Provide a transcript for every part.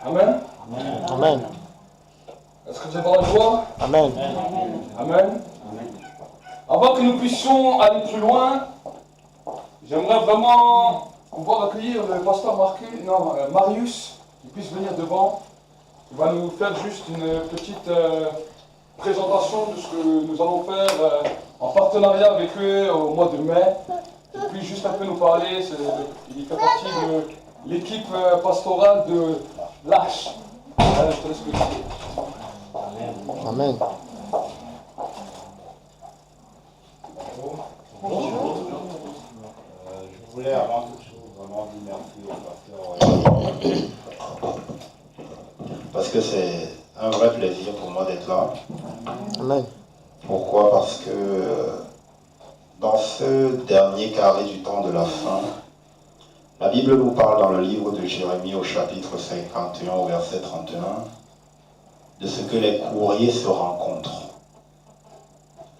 Amen. Amen. Est-ce que vous êtes dans la joie? Amen. Amen. Avant que nous puissions aller plus loin, j'aimerais vraiment pouvoir accueillir le pasteur Marius, qui puisse venir devant. Il va nous faire juste une petite présentation de ce que nous allons faire en partenariat avec eux au mois de mai. Il puisse juste un peu nous parler. Il fait partie de l'équipe pastorale de l'Arche. Je te laisse le dire. Amen. Bonjour. Je voulais avant toute chose vraiment dire merci au pasteur parce que c'est un vrai plaisir pour moi d'être là. Amen. Pourquoi? Parce que dans ce dernier carré du temps de la fin, la Bible nous parle dans le livre de Jérémie au chapitre 51 au verset 31 de ce que les courriers se rencontrent.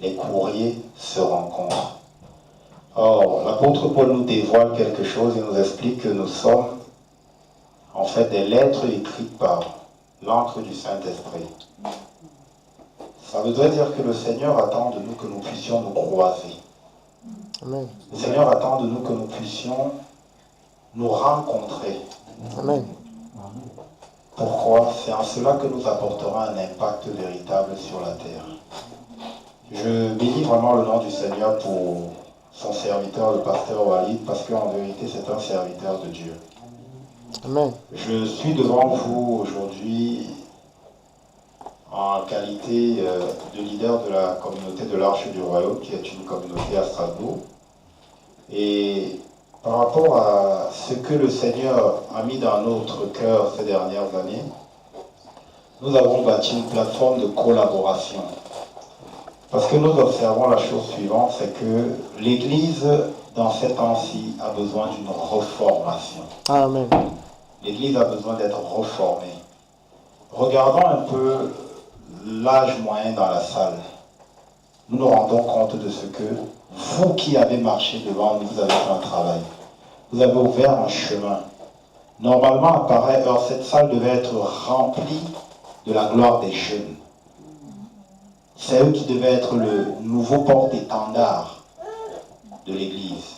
Les courriers se rencontrent. Or, l'apôtre Paul nous dévoile quelque chose et nous explique que nous sommes en fait des lettres écrites par l'encre du Saint-Esprit. Ça voudrait dire que le Seigneur attend de nous que nous puissions nous croiser. Amen. Le Seigneur attend de nous que nous puissions nous rencontrer. Amen. Pourquoi? C'est en cela que nous apporterons un impact véritable sur la terre. Je bénis vraiment le nom du Seigneur pour son serviteur, le pasteur Walid, parce qu'en vérité, c'est un serviteur de Dieu. Amen. Je suis devant vous aujourd'hui en qualité de leader de la communauté de l'Arche du Royaume, qui est une communauté à Strasbourg. Et par rapport à ce que le Seigneur a mis dans notre cœur ces dernières années, nous avons bâti une plateforme de collaboration. Parce que nous observons la chose suivante, c'est que l'Église, dans ces temps-ci, a besoin d'une reformation. Amen. L'Église a besoin d'être reformée. Regardons un peu l'âge moyen dans la salle. Nous nous rendons compte de ce que vous qui avez marché devant nous, vous avez fait un travail. Vous avez ouvert un chemin. Normalement, à pareille heure, cette salle devait être remplie de la gloire des jeunes. C'est eux qui devaient être le nouveau porte-étendard de l'Église.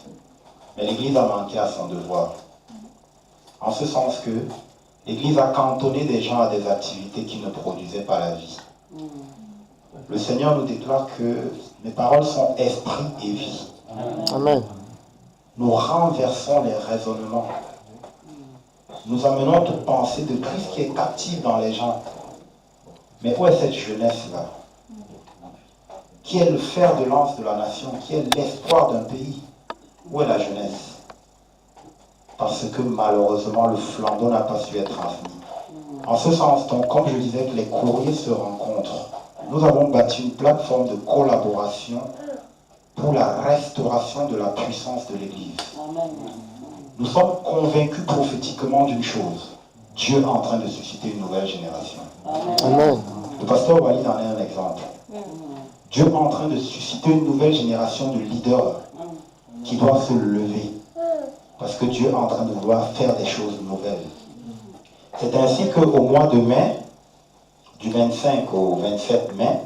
Mais l'Église a manqué à son devoir. En ce sens que l'Église a cantonné des gens à des activités qui ne produisaient pas la vie. Le Seigneur nous déclare que mes paroles sont esprit et vie. Amen. Nous renversons les raisonnements. Nous amenons toute pensée de Christ qui est captive dans les gens. Mais où est cette jeunesse-là? Qui est le fer de lance de la nation? Qui est l'espoir d'un pays? Où est la jeunesse? Parce que malheureusement, le flambeau n'a pas su être transmis. En ce sens, donc, comme je disais que les courriers se rencontrent, nous avons bâti une plateforme de collaboration pour la restauration de la puissance de l'Église. Nous sommes convaincus prophétiquement d'une chose. Dieu est en train de susciter une nouvelle génération. Amen. Le pasteur Walid en est un exemple. Dieu est en train de susciter une nouvelle génération de leaders qui doivent se lever. Parce que Dieu est en train de vouloir faire des choses nouvelles. C'est ainsi qu'au mois de mai, du 25 au 27 mai,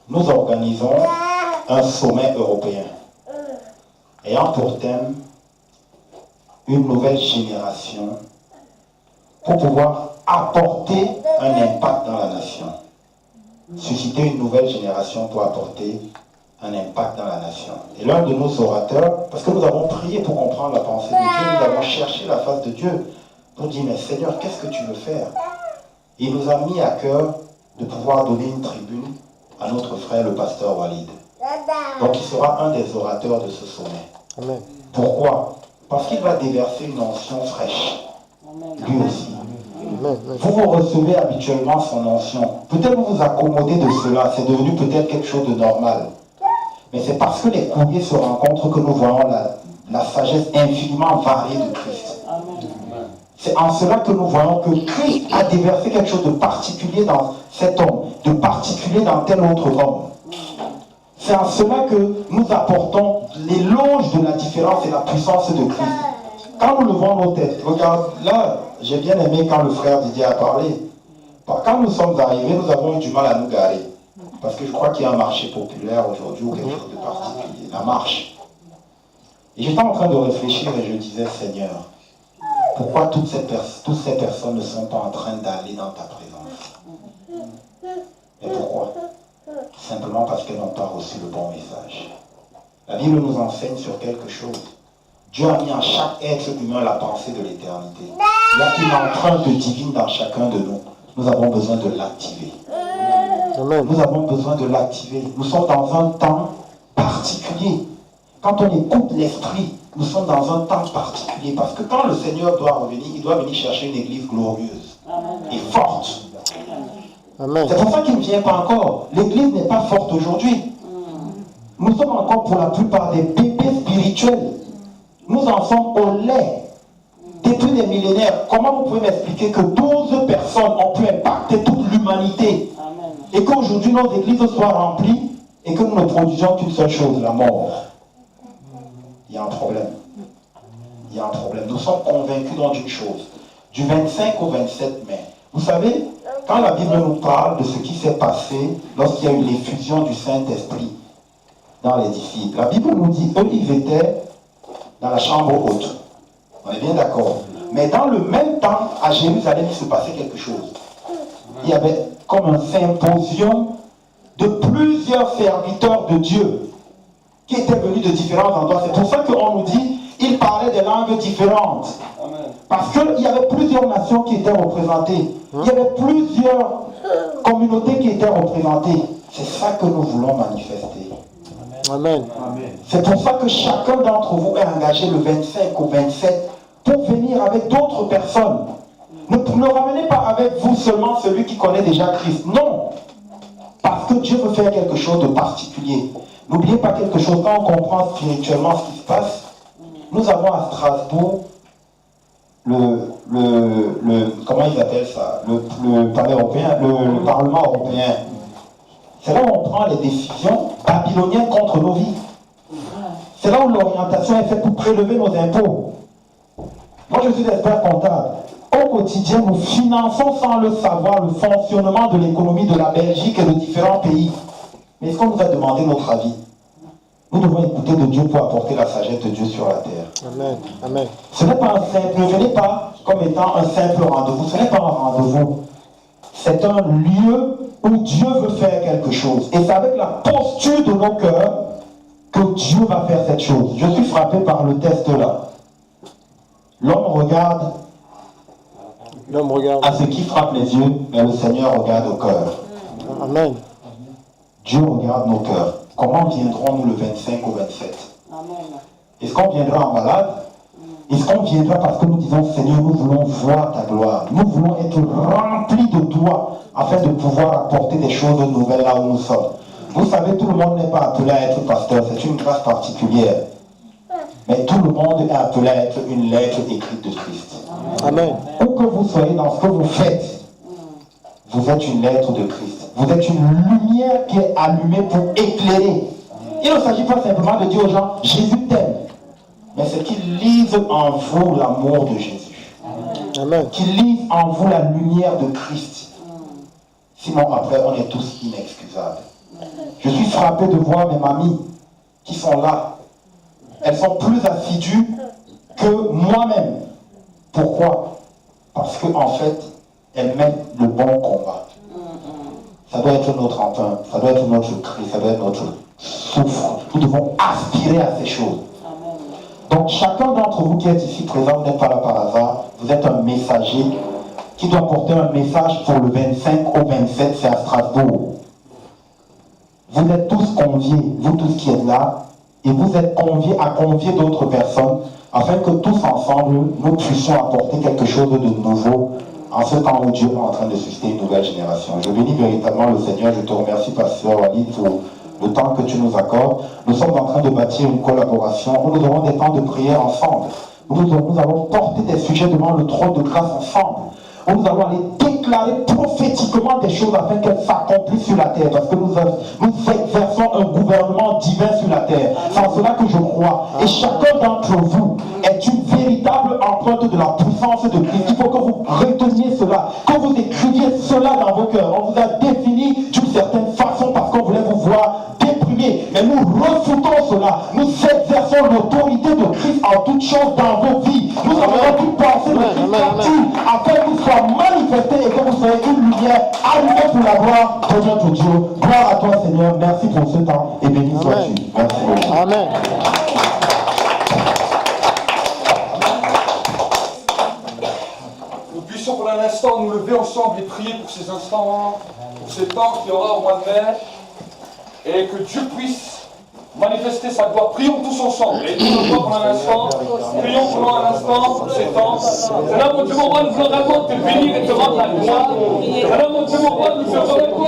nous organisons un sommet européen ayant pour thème une nouvelle génération pour pouvoir apporter un impact dans la nation. Susciter une nouvelle génération pour apporter un impact dans la nation. Et l'un de nos orateurs, parce que nous avons prié pour comprendre la pensée de Dieu, nous avons cherché la face de Dieu pour dire, mais Seigneur, qu'est-ce que tu veux faire? Il nous a mis à cœur de pouvoir donner une tribune à notre frère, le pasteur Walid. Donc il sera un des orateurs de ce sommet. Amen. Pourquoi? Parce qu'il va déverser une onction fraîche. Lui aussi. Amen. Vous recevez habituellement son onction. Peut-être vous vous accommodez de cela. C'est devenu peut-être quelque chose de normal. Mais c'est parce que les courriers se rencontrent que nous voyons la sagesse infiniment variée de Christ. C'est en cela que nous voyons que Christ a déversé quelque chose de particulier dans cet homme, de particulier dans tel autre homme. C'est en cela que nous apportons l'éloge de la différence et la puissance de Christ. Quand nous levons nos têtes, regarde, là, j'ai bien aimé quand le frère Didier a parlé. Quand nous sommes arrivés, nous avons eu du mal à nous garer. Parce que je crois qu'il y a un marché populaire aujourd'hui ou quelque chose de particulier, la marche. Et j'étais en train de réfléchir et je disais, Seigneur, pourquoi toutes ces personnes ne sont pas en train d'aller dans ta présence? Et pourquoi? Simplement parce qu'elles n'ont pas reçu le bon message. La Bible nous enseigne sur quelque chose. Dieu a mis en chaque être humain la pensée de l'éternité. Il y a une empreinte divine dans chacun de nous. Nous avons besoin de l'activer. Nous avons besoin de l'activer. Nous sommes dans un temps particulier. Quand on écoute l'esprit, nous sommes dans un temps particulier. Parce que quand le Seigneur doit revenir, il doit venir chercher une église glorieuse et forte. Amen. C'est pour ça qu'il ne vient pas encore. L'église n'est pas forte aujourd'hui. Nous sommes encore pour la plupart des bébés spirituels. Nous en sommes au lait. Depuis des millénaires, comment vous pouvez m'expliquer que 12 personnes ont pu impacter toute l'humanité et qu'aujourd'hui nos églises soient remplies et que nous ne produisions qu'une seule chose, la mort? Il y a un problème. Il y a un problème. Nous sommes convaincus d'une chose. Du 25 au 27 mai, vous savez, quand la Bible nous parle de ce qui s'est passé lorsqu'il y a eu l'effusion du Saint-Esprit dans les disciples, la Bible nous dit, eux, ils étaient dans la chambre haute. On est bien d'accord. Mais dans le même temps, à Jérusalem, il se passait quelque chose. Il y avait comme un symposium de plusieurs serviteurs de Dieu qui étaient venus de différents endroits. C'est pour ça qu'on nous dit, ils parlaient des langues différentes. Parce qu'il y avait plusieurs nations qui étaient représentées. Il y avait plusieurs communautés qui étaient représentées. C'est ça que nous voulons manifester. Amen. C'est pour ça que chacun d'entre vous est engagé le 25 au 27 pour venir avec d'autres personnes. Ne ramenez pas avec vous seulement celui qui connaît déjà Christ. Non. Parce que Dieu veut faire quelque chose de particulier. N'oubliez pas quelque chose, quand on comprend spirituellement ce qui se passe, nous avons à Strasbourg comment ils appellent ça, le palais européen, le Parlement européen. C'est là où on prend les décisions babyloniennes contre nos vies. C'est là où l'orientation est faite pour prélever nos impôts. Moi, je suis expert comptable. Au quotidien, nous finançons sans le savoir le fonctionnement de l'économie de la Belgique et de différents pays. Mais est-ce qu'on nous a demandé notre avis? Nous devons écouter de Dieu pour apporter la sagesse de Dieu sur la terre. Amen. Amen. Ce n'est pas un simple, ne venez pas comme étant un simple rendez-vous. Ce n'est pas un rendez-vous. C'est un lieu où Dieu veut faire quelque chose. Et c'est avec la posture de nos cœurs que Dieu va faire cette chose. Je suis frappé par le test là. L'homme regarde à ce qui frappe les yeux, mais le Seigneur regarde au cœur. Amen. Dieu regarde nos cœurs. Comment viendrons-nous le 25 au 27? Est-ce qu'on viendra en malade? Est-ce qu'on viendra parce que nous disons, Seigneur, nous voulons voir ta gloire. Nous voulons être remplis de toi afin de pouvoir apporter des choses nouvelles là où nous sommes. Vous savez, tout le monde n'est pas appelé à être pasteur. C'est une grâce particulière. Mais tout le monde est appelé à être une lettre écrite de Christ. Amen. Où que vous soyez dans ce que vous faites, vous êtes une lettre de Christ. Vous êtes une lumière qui est allumée pour éclairer. Il ne s'agit pas simplement de dire aux gens, Jésus t'aime. Mais c'est qu'ils lisent en vous l'amour de Jésus. Amen. Qu'ils lisent en vous la lumière de Christ. Sinon, après, on est tous inexcusables. Je suis frappé de voir mes mamies qui sont là. Elles sont plus assidues que moi-même. Pourquoi? Parce qu'en fait, elles mènent le bon combat. Ça doit être notre emprunt, ça doit être notre cri, ça doit être notre souffle. Nous devons aspirer à ces choses. Donc chacun d'entre vous qui est ici présent, vous n'êtes pas là par hasard, vous êtes un messager qui doit porter un message pour le 25 au 27, c'est à Strasbourg. Vous êtes tous conviés, vous tous qui êtes là, et vous êtes conviés à convier d'autres personnes, afin que tous ensemble, nous puissions apporter quelque chose de nouveau en ce temps où Dieu est en train de susciter une nouvelle génération. Je bénis véritablement le Seigneur, je te remercie, Pasteur Walid, pour le temps que tu nous accordes. Nous sommes en train de bâtir une collaboration où nous aurons des temps de prière ensemble. Nous allons porter des sujets devant le trône de grâce ensemble. Où nous allons aller déclarer déclarer prophétiquement des choses afin qu'elles s'accomplissent sur la terre. Parce que nous exerçons un gouvernement divin sur la terre. C'est en cela que je crois. Et chacun d'entre vous est une véritable empreinte de la puissance de Christ. Il faut que vous reteniez cela, que vous écriviez cela dans vos cœurs. On vous a défini d'une certaine façon parce qu'on voulait vous voir déprimés. Mais nous refutons cela. Nous exerçons l'autorité de Christ en toutes choses dans vos vies. Nous avons pu penser de Christ afin qu'il soit manifesté et que vous soyez une lumière allumée pour la gloire de notre Dieu. Gloire à toi, Seigneur. Merci pour ce temps et béni sois-tu. Merci beaucoup. Amen. Nous puissions pour un instant nous lever ensemble et prier pour ces instants, pour ces temps qu'il y aura au mois de mai, et que Dieu puisse manifester sa gloire. Prions tous ensemble. Et nous pour un instant. Prions pendant un instant pour ces temps. Seigneur mon Dieu, mon roi, nous voulons vraiment te bénir et te rendre la gloire. Seigneur mon Dieu, mon roi, nous te remettons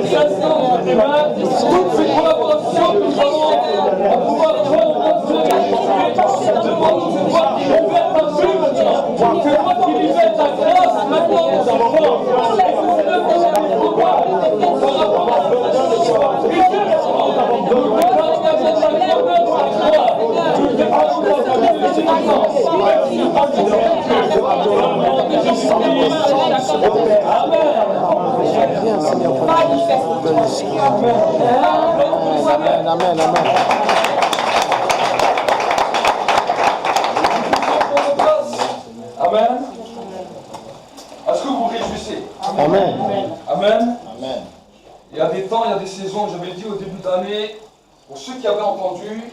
ces instants entre tes mains. Toutes ces collaborations que nous avons à pouvoir prendre notre vie. Demande cette voix qui libère ta vie maintenant. Cette voix qui libère ta grâce maintenant dans ce corps. Et que nous devons pouvoir par rapport à Amen, amen, amen. Amen. Est-ce que vous vous réjouissez? Amen. Amen. Amen. Il y a des temps, il y a des saisons, j'avais dit au début d'année, pour ceux qui avaient entendu,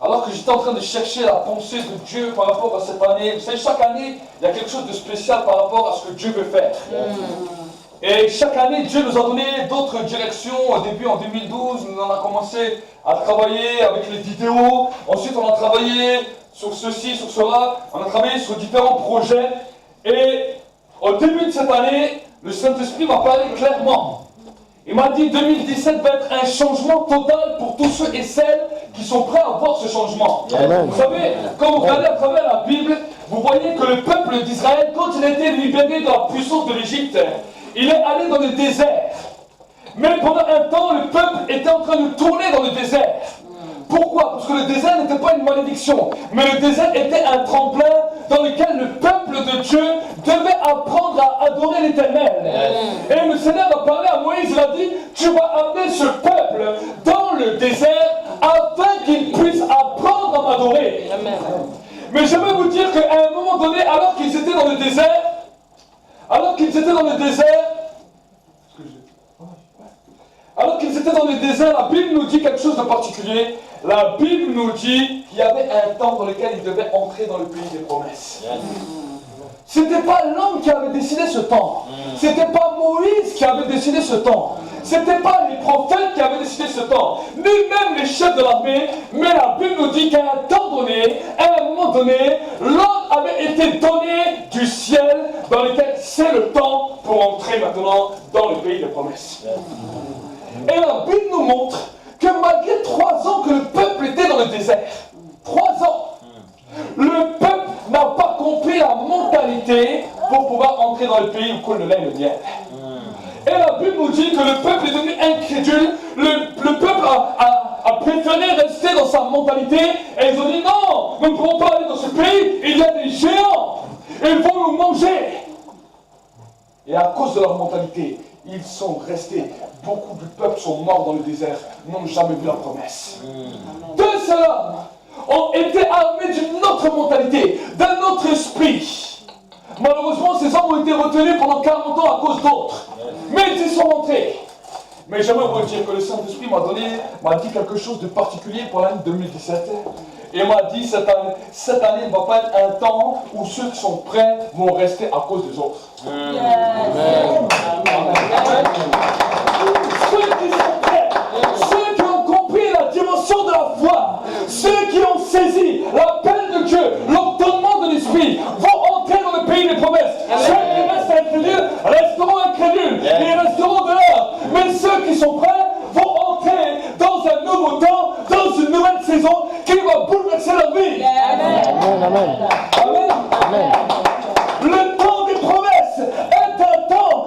alors que j'étais en train de chercher la pensée de Dieu par rapport à cette année. Vous savez, chaque année, il y a quelque chose de spécial par rapport à ce que Dieu veut faire. Et chaque année, Dieu nous a donné d'autres directions. Au début, en 2012, nous avons commencé à travailler avec les vidéos. Ensuite, on a travaillé sur ceci, sur cela. On a travaillé sur différents projets. Et au début de cette année, le Saint-Esprit m'a parlé clairement. Il m'a dit 2017 va être un changement total pour tous ceux et celles qui sont prêts à voir ce changement. Amen. Vous savez, quand vous regardez à travers la Bible, vous voyez que le peuple d'Israël, quand il a été libéré de la puissance de l'Égypte, il est allé dans le désert. Mais pendant un temps, le peuple était en train de tourner dans le désert. Pourquoi? Parce que le désert n'était pas une malédiction, mais le désert était un tremplin dans lequel le peuple de Dieu devait apprendre à adorer l'Éternel. Et le Seigneur a parlé à Moïse, il a dit, tu vas amener ce peuple dans le désert afin qu'il puisse apprendre à m'adorer. Mais je veux vous dire qu'à un moment donné, alors qu'ils étaient dans le désert, la Bible nous dit quelque chose de particulier. La Bible nous dit qu'il y avait un temps dans lequel ils devaient entrer dans le pays des promesses. C'était pas l'homme qui avait décidé ce temps. C'était pas Moïse qui avait décidé ce temps. C'était pas les prophètes qui avaient décidé ce temps. Ni même les chefs de l'armée. Mais la Bible nous dit qu'à un temps donné, à un moment donné, l'ordre avait été donné du ciel dans lequel c'est le temps pour entrer maintenant dans le pays des promesses. Et la Bible nous montre que malgré 3 ans que le peuple était dans le désert, 3 ans, le peuple n'a pas compris la mentalité pour pouvoir entrer dans le pays où coule le lait et le miel. Et la Bible nous dit que le peuple est devenu incrédule, le peuple a préféré rester dans sa mentalité, et ils ont dit non, nous ne pourrons pas aller dans ce pays, il y a des géants, ils vont nous manger. Et à cause de leur mentalité, ils sont restés. Beaucoup de peuples sont morts dans le désert, n'ont jamais vu la promesse. De cela ont été armés d'une autre mentalité, d'un autre esprit. Malheureusement, ces hommes ont été retenus pendant 40 ans à cause d'autres. Mais ils y sont rentrés. Mais j'aimerais vous dire que le Saint-Esprit m'a dit quelque chose de particulier pour l'année 2017. Et il m'a dit cette année ne va pas être un temps où ceux qui sont prêts vont rester à cause des autres. Amen. Ceux qui sont prêts, ceux qui ont compris la dimension de la foi, ceux qui ont saisi l'appel de Dieu, l'ordonnement de l'Esprit, vont entrer dans le pays des promesses. Ceux qui restent incrédules resteront incrédules et ils resteront dehors. Mais ceux qui sont prêts vont entrer dans un nouveau temps, dans une nouvelle saison qui va bouleverser leur vie. Amen. Amen. Amen. Amen. Le temps des promesses est un temps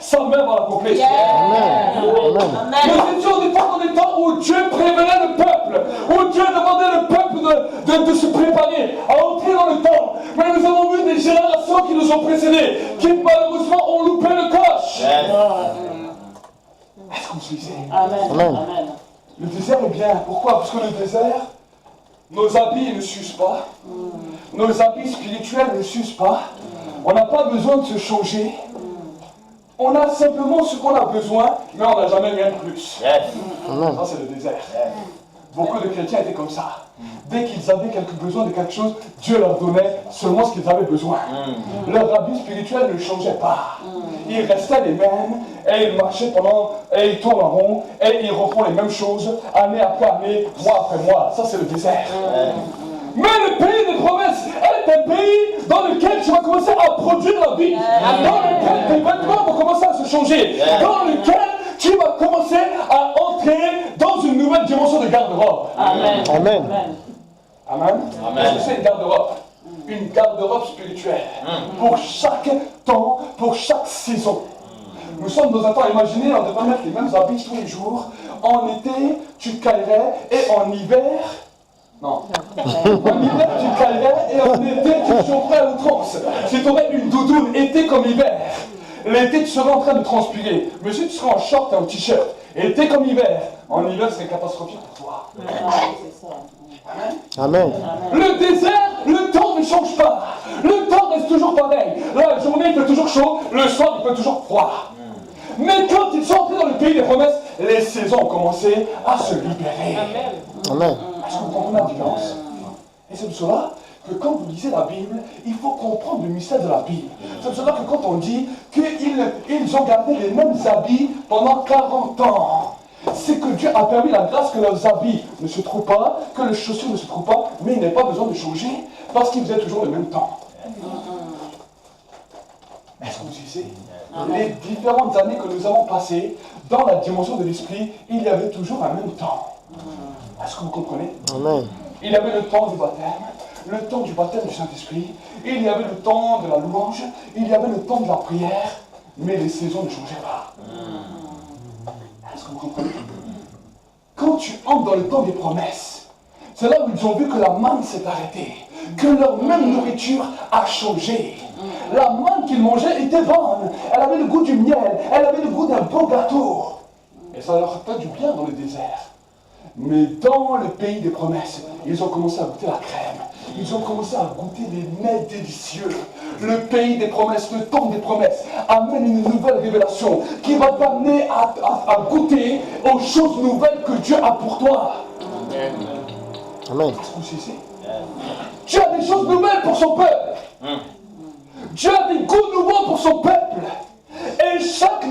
sa main va l'accomplir. Amen. Amen. Nous étions des fois dans des temps où Dieu prévenait le peuple, où Dieu demandait le peuple de se préparer à entrer dans le temps. Mais nous avons vu des générations qui nous ont précédés, qui malheureusement ont loupé le coche. Est-ce que vous suivez? Amen. Le désert est bien. Pourquoi? Parce que le désert, nos habits ne s'usent pas. Nos habits spirituels ne s'usent pas. On n'a pas besoin de se changer. On a simplement ce qu'on a besoin, mais on n'a jamais rien de plus. Amen. Ça, c'est le désert. Beaucoup de chrétiens étaient comme ça. Dès qu'ils avaient besoin de quelque chose, Dieu leur donnait seulement ce qu'ils avaient besoin. Leur habit spirituel ne changeait pas. Ils restaient les mêmes, et ils marchaient et ils tournent en rond, et ils refont les mêmes choses, année après année, mois après mois. Ça, c'est le désert. Mais le pays des promesses est un pays dans lequel tu vas commencer à produire la vie. Dans lequel tes vêtements vont commencer à se changer. Dans lequel tu vas commencer à entrer dans une nouvelle dimension de garde-robe. Amen. Amen. Qu'est-ce que c'est une garde-robe? Une garde-robe spirituelle. Pour chaque temps, pour chaque saison. Nous sommes dans un temps, imaginez, on devrait mettre les mêmes habits tous les jours. En été, tu caillerais, et en hiver, non. En hiver, tu caillerais, et en été, tu chaufferais à outrance. Si tu aurais une doudoune, été comme hiver, l'été, tu serais en train de transpirer. Mais si tu serais en short et en t-shirt, été comme hiver, en hiver, c'est catastrophique pour toi. Amen. Le désert, le temps ne change pas. Le temps reste toujours pareil. La journée, il fait toujours chaud, le soir, il fait toujours froid. Mais quand ils sont entrés dans le pays des promesses, les saisons ont commencé à se libérer. Amen. Est-ce que vous comprenez la différence? Et c'est pour cela que quand vous lisez la Bible, il faut comprendre le mystère de la Bible. C'est pour cela que quand on dit qu'ils ont gardé les mêmes habits pendant 40 ans, c'est que Dieu a permis la grâce que leurs habits ne se trouvent pas, que les chaussures ne se trouvent pas, mais il n'est pas besoin de changer parce qu'ils faisaient toujours le même temps. Est-ce que vous suivez? Les différentes années que nous avons passées dans la dimension de l'esprit, il y avait toujours un même temps. Est-ce que vous comprenez? Amen. Il y avait le temps du baptême, le temps du baptême du Saint-Esprit, il y avait le temps de la louange, il y avait le temps de la prière, mais les saisons ne changeaient pas. Est-ce que vous comprenez? Quand tu entres dans le temps des promesses, c'est là où ils ont vu que la manne s'est arrêtée, que leur même nourriture a changé. La manne qu'ils mangeaient était bonne, elle avait le goût du miel, elle avait le goût d'un beau gâteau. Et ça leur fait du bien dans le désert. Mais dans le pays des promesses, ils ont commencé à goûter la crème. Ils ont commencé à goûter des mets délicieux. Le pays des promesses, le temps des promesses, amène une nouvelle révélation qui va t'amener à goûter aux choses nouvelles que Dieu a pour toi. Amen. Est-ce que vous savez? Dieu a des choses nouvelles pour son peuple. Dieu a des goûts nouveaux pour son peuple. Et chaque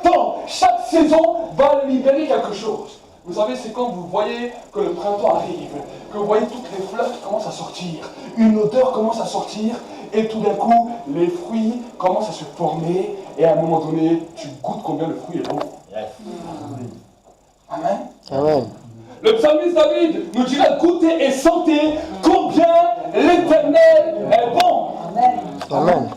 temps, chaque saison va libérer quelque chose. Vous savez, c'est quand vous voyez que le printemps arrive, que vous voyez toutes les fleurs qui commencent à sortir, une odeur commence à sortir, et tout d'un coup, les fruits commencent à se former, et à un moment donné, tu goûtes combien le fruit est bon. Amen. Amen. Le psalmiste David nous dira goûtez et sentez combien l'Éternel est bon. Amen.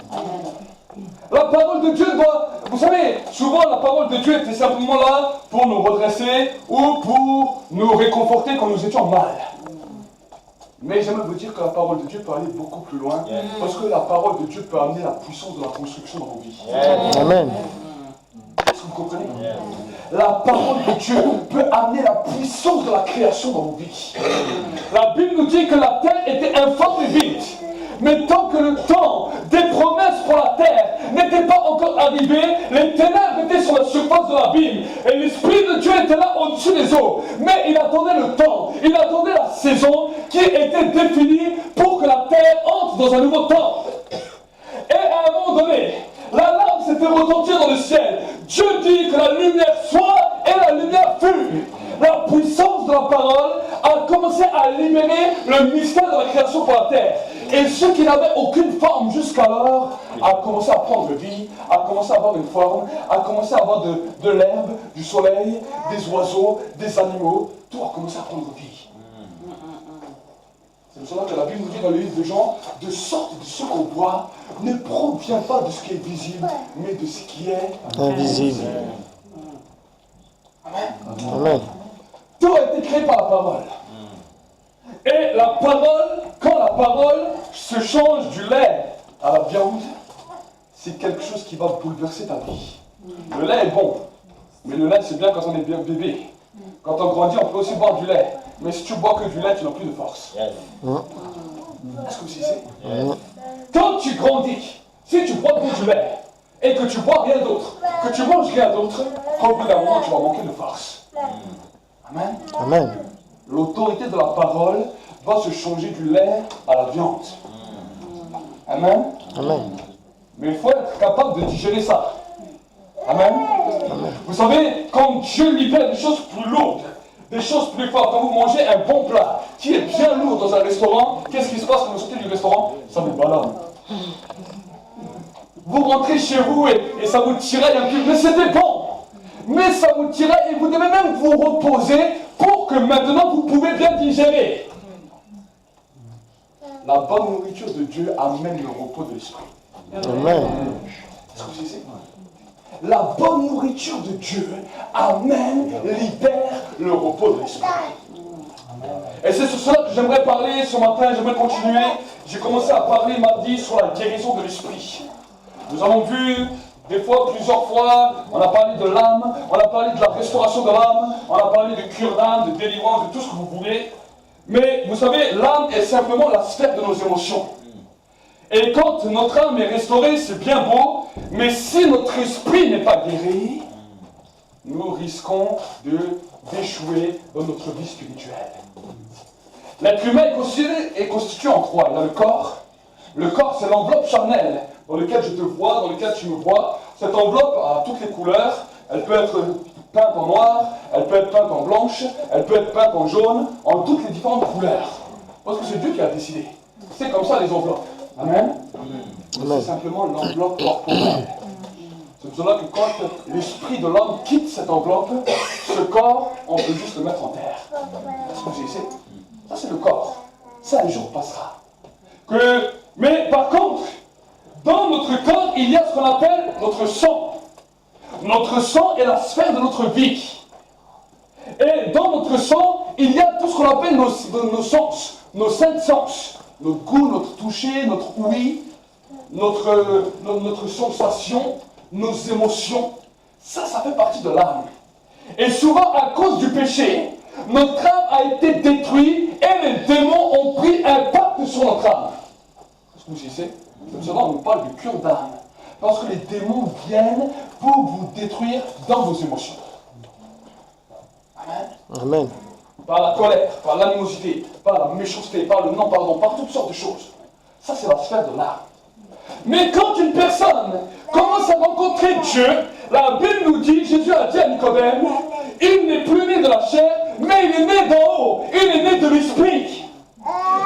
La parole de Dieu doit... Vous savez, souvent la parole de Dieu était simplement là pour nous redresser ou pour nous réconforter quand nous étions mal. Mais j'aimerais vous dire que la parole de Dieu peut aller beaucoup plus loin, parce que la parole de Dieu peut amener la puissance de la construction dans vos vies. Amen. Est-ce que vous comprenez? La parole de Dieu peut amener la puissance de la création dans vos vies. La Bible nous dit que la terre était informe et vide. Mais tant que le temps des promesses pour la terre n'était pas encore arrivé, les ténèbres étaient sur la surface de l'abîme. Et l'Esprit de Dieu était là au-dessus des eaux. Mais il attendait le temps, il attendait la saison qui était définie pour que la terre entre dans un nouveau temps. Et à un moment donné, la lampe s'était retentie dans le ciel. Dieu dit que la lumière soit et la lumière fut. La puissance de la parole a commencé à libérer le mystère de la création pour la terre. Et ce qui n'avait aucune forme jusqu'alors a commencé à prendre vie, a commencé à avoir une forme, a commencé à avoir de l'herbe, du soleil, des oiseaux, des animaux. Tout a commencé à prendre vie. C'est pour cela que la Bible nous dit dans le livre de Jean, de sorte que ce qu'on voit ne provient pas de ce qui est visible, mais de ce qui est Invisible. Amen. Amen. Tout a été créé par la parole. Et la parole, quand la parole se change du lait à la viande, c'est quelque chose qui va bouleverser ta vie. Le lait est bon, mais le lait c'est bien quand on est bien bébé. Quand on grandit, on peut aussi boire du lait. Mais si tu bois que du lait, tu n'as plus de force. Est-ce que vous savez? Quand tu grandis, si tu bois que du lait, et que tu bois rien d'autre, que tu manges rien d'autre, au bout d'un moment, tu vas manquer de force. Amen. Amen. L'autorité de la parole va se changer du lait à la viande. Amen. Amen. Mais il faut être capable de digérer ça. Amen. Vous savez, quand Dieu libère des choses plus lourdes, des choses plus fortes, quand vous mangez un bon plat qui est bien lourd dans un restaurant, qu'est-ce qui se passe quand vous sortez du restaurant? Ça vous balade. Vous rentrez chez vous et ça vous tiraille un peu, mais c'était bon. Mais ça vous tiraille et vous devez même vous reposer pour que maintenant vous pouvez bien digérer. La bonne nourriture de Dieu amène le repos de l'esprit. Amen. Est-ce que vous savez? La bonne nourriture de Dieu amène, libère le repos de l'esprit. Et c'est sur cela que j'aimerais parler ce matin, j'aimerais continuer. J'ai commencé à parler mardi sur la guérison de l'esprit. Nous avons vu des fois, plusieurs fois, on a parlé de l'âme, on a parlé de la restauration de l'âme, on a parlé de cure d'âme, de délivrance, de tout ce que vous voulez. Mais vous savez, l'âme est simplement la sphère de nos émotions. Et quand notre âme est restaurée, c'est bien beau, mais si notre esprit n'est pas guéri, nous risquons d'échouer dans notre vie spirituelle. L'être humain est constitué en trois. Il y a le corps. Le corps, c'est l'enveloppe charnelle dans laquelle je te vois, dans laquelle tu me vois. Cette enveloppe a toutes les couleurs. Elle peut être peinte en noir, elle peut être peinte en blanche, elle peut être peinte en jaune, en toutes les différentes couleurs. Parce que c'est Dieu qui a décidé. C'est comme ça les enveloppes. Amen. C'est simplement l'enveloppe corporelle. C'est pour cela que quand l'esprit de l'homme quitte cette enveloppe, ce corps, on peut juste le mettre en terre. Est-ce que vous savez? Ça c'est le corps. Ça un jour passera. Mais par contre, dans notre corps, il y a ce qu'on appelle notre sang. Notre sang est la sphère de notre vie. Et dans notre sang, il y a tout ce qu'on appelle nos sens, nos cinq sens. Notre goût, notre toucher, notre ouïe, notre sensation, nos émotions. Ça fait partie de l'âme. Et souvent, à cause du péché, notre âme a été détruite et les démons ont pris un pacte sur notre âme. Est-ce que vous savez? C'est pour cela qu'on parle de cure d'âme. Parce que les démons viennent pour vous détruire dans vos émotions. Amen. Amen. Par la colère, par l'animosité, par la méchanceté, par le non-pardon, par toutes sortes de choses. Ça, c'est la sphère de l'âme. Mais quand une personne commence à rencontrer Dieu, la Bible nous dit, Jésus a dit à Nicodème, il n'est plus né de la chair, mais il est né d'en haut, il est né de l'esprit.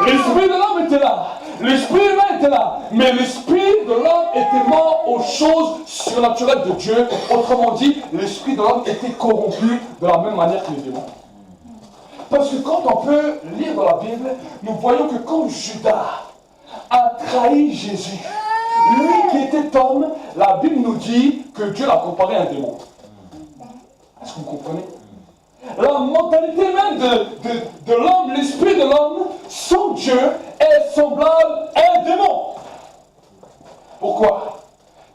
L'esprit de l'homme était là, l'esprit humain était là, mais l'esprit de l'homme était mort aux choses surnaturelles de Dieu. Autrement dit, l'esprit de l'homme était corrompu de la même manière que les démons. Parce que quand on peut lire dans la Bible, nous voyons que quand Judas a trahi Jésus, lui qui était homme, la Bible nous dit que Dieu l'a comparé à un démon. Est-ce que vous comprenez? La mentalité même de l'homme, l'esprit de l'homme, sans Dieu, est semblable à un démon. Pourquoi?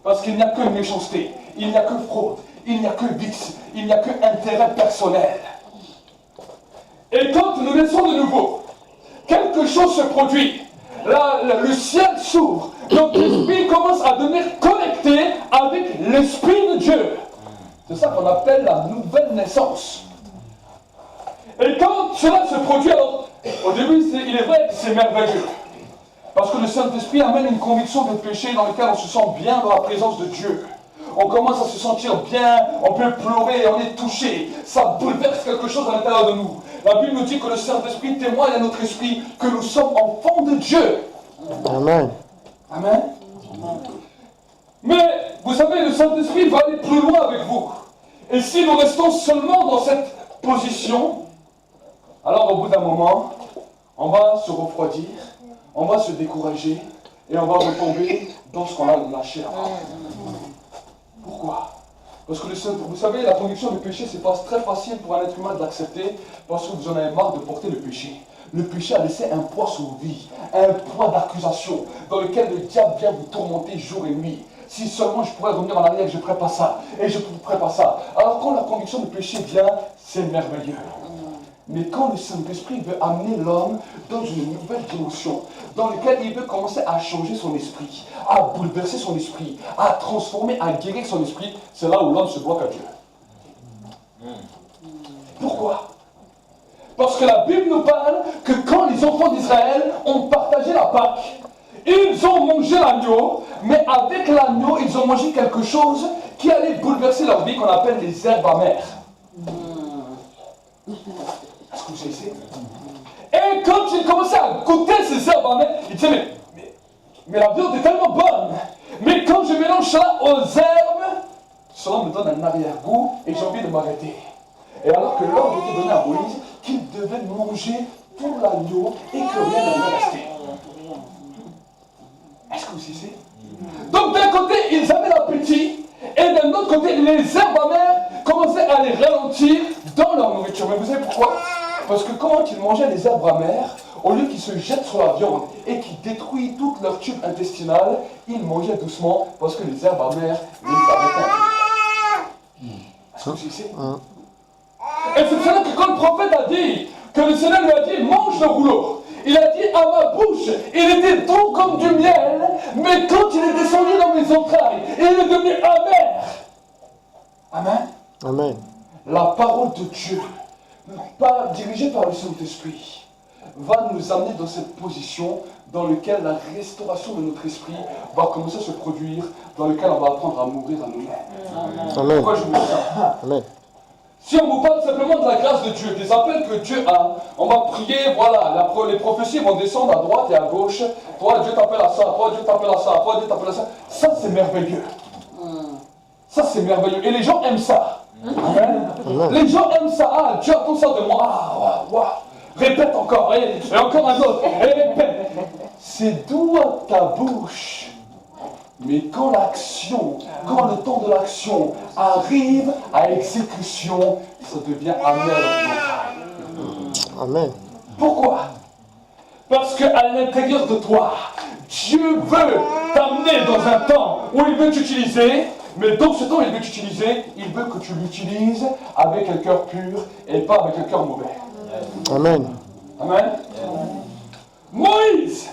Parce qu'il n'y a que méchanceté, il n'y a que fraude, il n'y a que vice, il n'y a que intérêt personnel. Et quand nous naissons de nouveau, quelque chose se produit. Le ciel s'ouvre, notre esprit commence à devenir connecté avec l'esprit de Dieu. C'est ça qu'on appelle la nouvelle naissance. Et quand cela se produit, alors, au début, il est vrai que c'est merveilleux. Parce que le Saint-Esprit amène une conviction de péché dans laquelle on se sent bien dans la présence de Dieu. On commence à se sentir bien, on peut pleurer, on est touché. Ça bouleverse quelque chose à l'intérieur de nous. La Bible nous dit que le Saint-Esprit témoigne à notre esprit que nous sommes enfants de Dieu. Amen. Amen. Mais, vous savez, le Saint-Esprit va aller plus loin avec vous. Et si nous restons seulement dans cette position, alors au bout d'un moment, on va se refroidir, on va se décourager et on va retomber dans ce qu'on a lâché avant. Pourquoi? Parce que vous savez, la conviction du péché, c'est pas très facile pour un être humain de l'accepter parce que vous en avez marre de porter le péché. Le péché a laissé un poids sur vos vies, un poids d'accusation dans lequel le diable vient vous tourmenter jour et nuit. Si seulement je pourrais revenir en arrière, je ne ferais pas ça, et je ne ferais pas ça. Alors quand la conviction du péché vient, c'est merveilleux. Mais quand le Saint-Esprit veut amener l'homme dans une nouvelle dimension, dans laquelle il veut commencer à changer son esprit, à bouleverser son esprit, à transformer, à guérir son esprit, c'est là où l'homme se bloque à Dieu. Pourquoi? Parce que la Bible nous parle que quand les enfants d'Israël ont partagé la Pâque, ils ont mangé l'agneau, mais avec l'agneau, ils ont mangé quelque chose qui allait bouleverser leur vie, qu'on appelle les herbes amères. Est-ce que vous savez? Et quand ils commençaient à goûter ces herbes amères, ils disaient, mais la viande est tellement bonne, mais quand je mélange ça aux herbes, cela me donne un arrière-goût et j'ai envie de m'arrêter. Et alors que l'ordre était donné à Moïse, qu'il devait manger tout l'agneau et que rien n'allait rester. Est-ce que vous savez? Donc d'un côté, ils avaient l'appétit, et d'un autre côté, les herbes amères commençaient à les ralentir dans leur nourriture. Mais vous savez pourquoi? Parce que quand ils mangeaient les herbes amères, au lieu qu'ils se jettent sur la viande et qu'ils détruisent tout leur tube intestinal, ils mangeaient doucement parce que les herbes amères les arrêtaient. Est-ce que vous savez? Et c'est pour ça que quand le prophète a dit, que le Seigneur lui a dit, mange le rouleau, il a dit à ma bouche, il était doux comme du miel, mais quand il est descendu dans mes entrailles, il est devenu amer. Amen. Amen. La parole de Dieu, dirigée par le Saint-Esprit, va nous amener dans cette position dans laquelle la restauration de notre esprit va commencer à se produire, dans laquelle on va apprendre à mourir à nous-mêmes. Amen. Pourquoi je vous dis ça? Amen. Si on vous parle simplement de la grâce de Dieu, des appels que Dieu a, on va prier, voilà, les prophéties vont descendre à droite et à gauche. Toi, Dieu t'appelle à ça, toi, Dieu t'appelle à ça, toi, Dieu t'appelle à ça. Ça, c'est merveilleux. Ça, c'est merveilleux. Et les gens aiment ça. Amen. Les gens aiment ça. Ah, Dieu attend ça de moi. Ah, waouh, waouh. Répète encore, et encore un autre, et répète. C'est doux à ta bouche. Mais quand l'action, quand le temps de l'action arrive à exécution, ça devient amer. Amen. Pourquoi? Parce qu'à l'intérieur de toi, Dieu veut t'amener dans un temps où il veut t'utiliser, mais dans ce temps où il veut t'utiliser, il veut que tu l'utilises avec un cœur pur et pas avec un cœur mauvais. Amen. Amen. Moïse,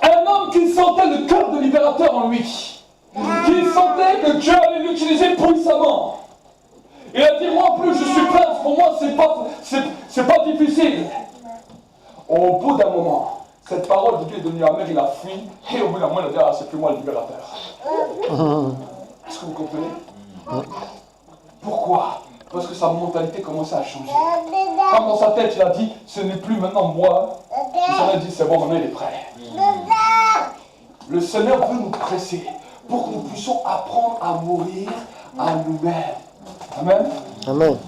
un homme qui sentait le cœur de libérateur en lui, qui sentait que Dieu allait l'utiliser puissamment. Il a dit, moi en plus je suis prince, pour moi c'est pas difficile. Au bout d'un moment, cette parole de Dieu est devenue amère, il a fui, et au bout d'un moment il a dit, ah c'est plus moi le libérateur. Est-ce que vous comprenez? Pourquoi? Parce que sa mentalité commençait à changer. Quand dans sa tête il a dit, ce n'est plus maintenant moi, le Seigneur a dit, c'est bon, maintenant il est prêt. Le Seigneur veut nous presser pour que nous puissions apprendre à mourir à nous-mêmes. Amen. Amen.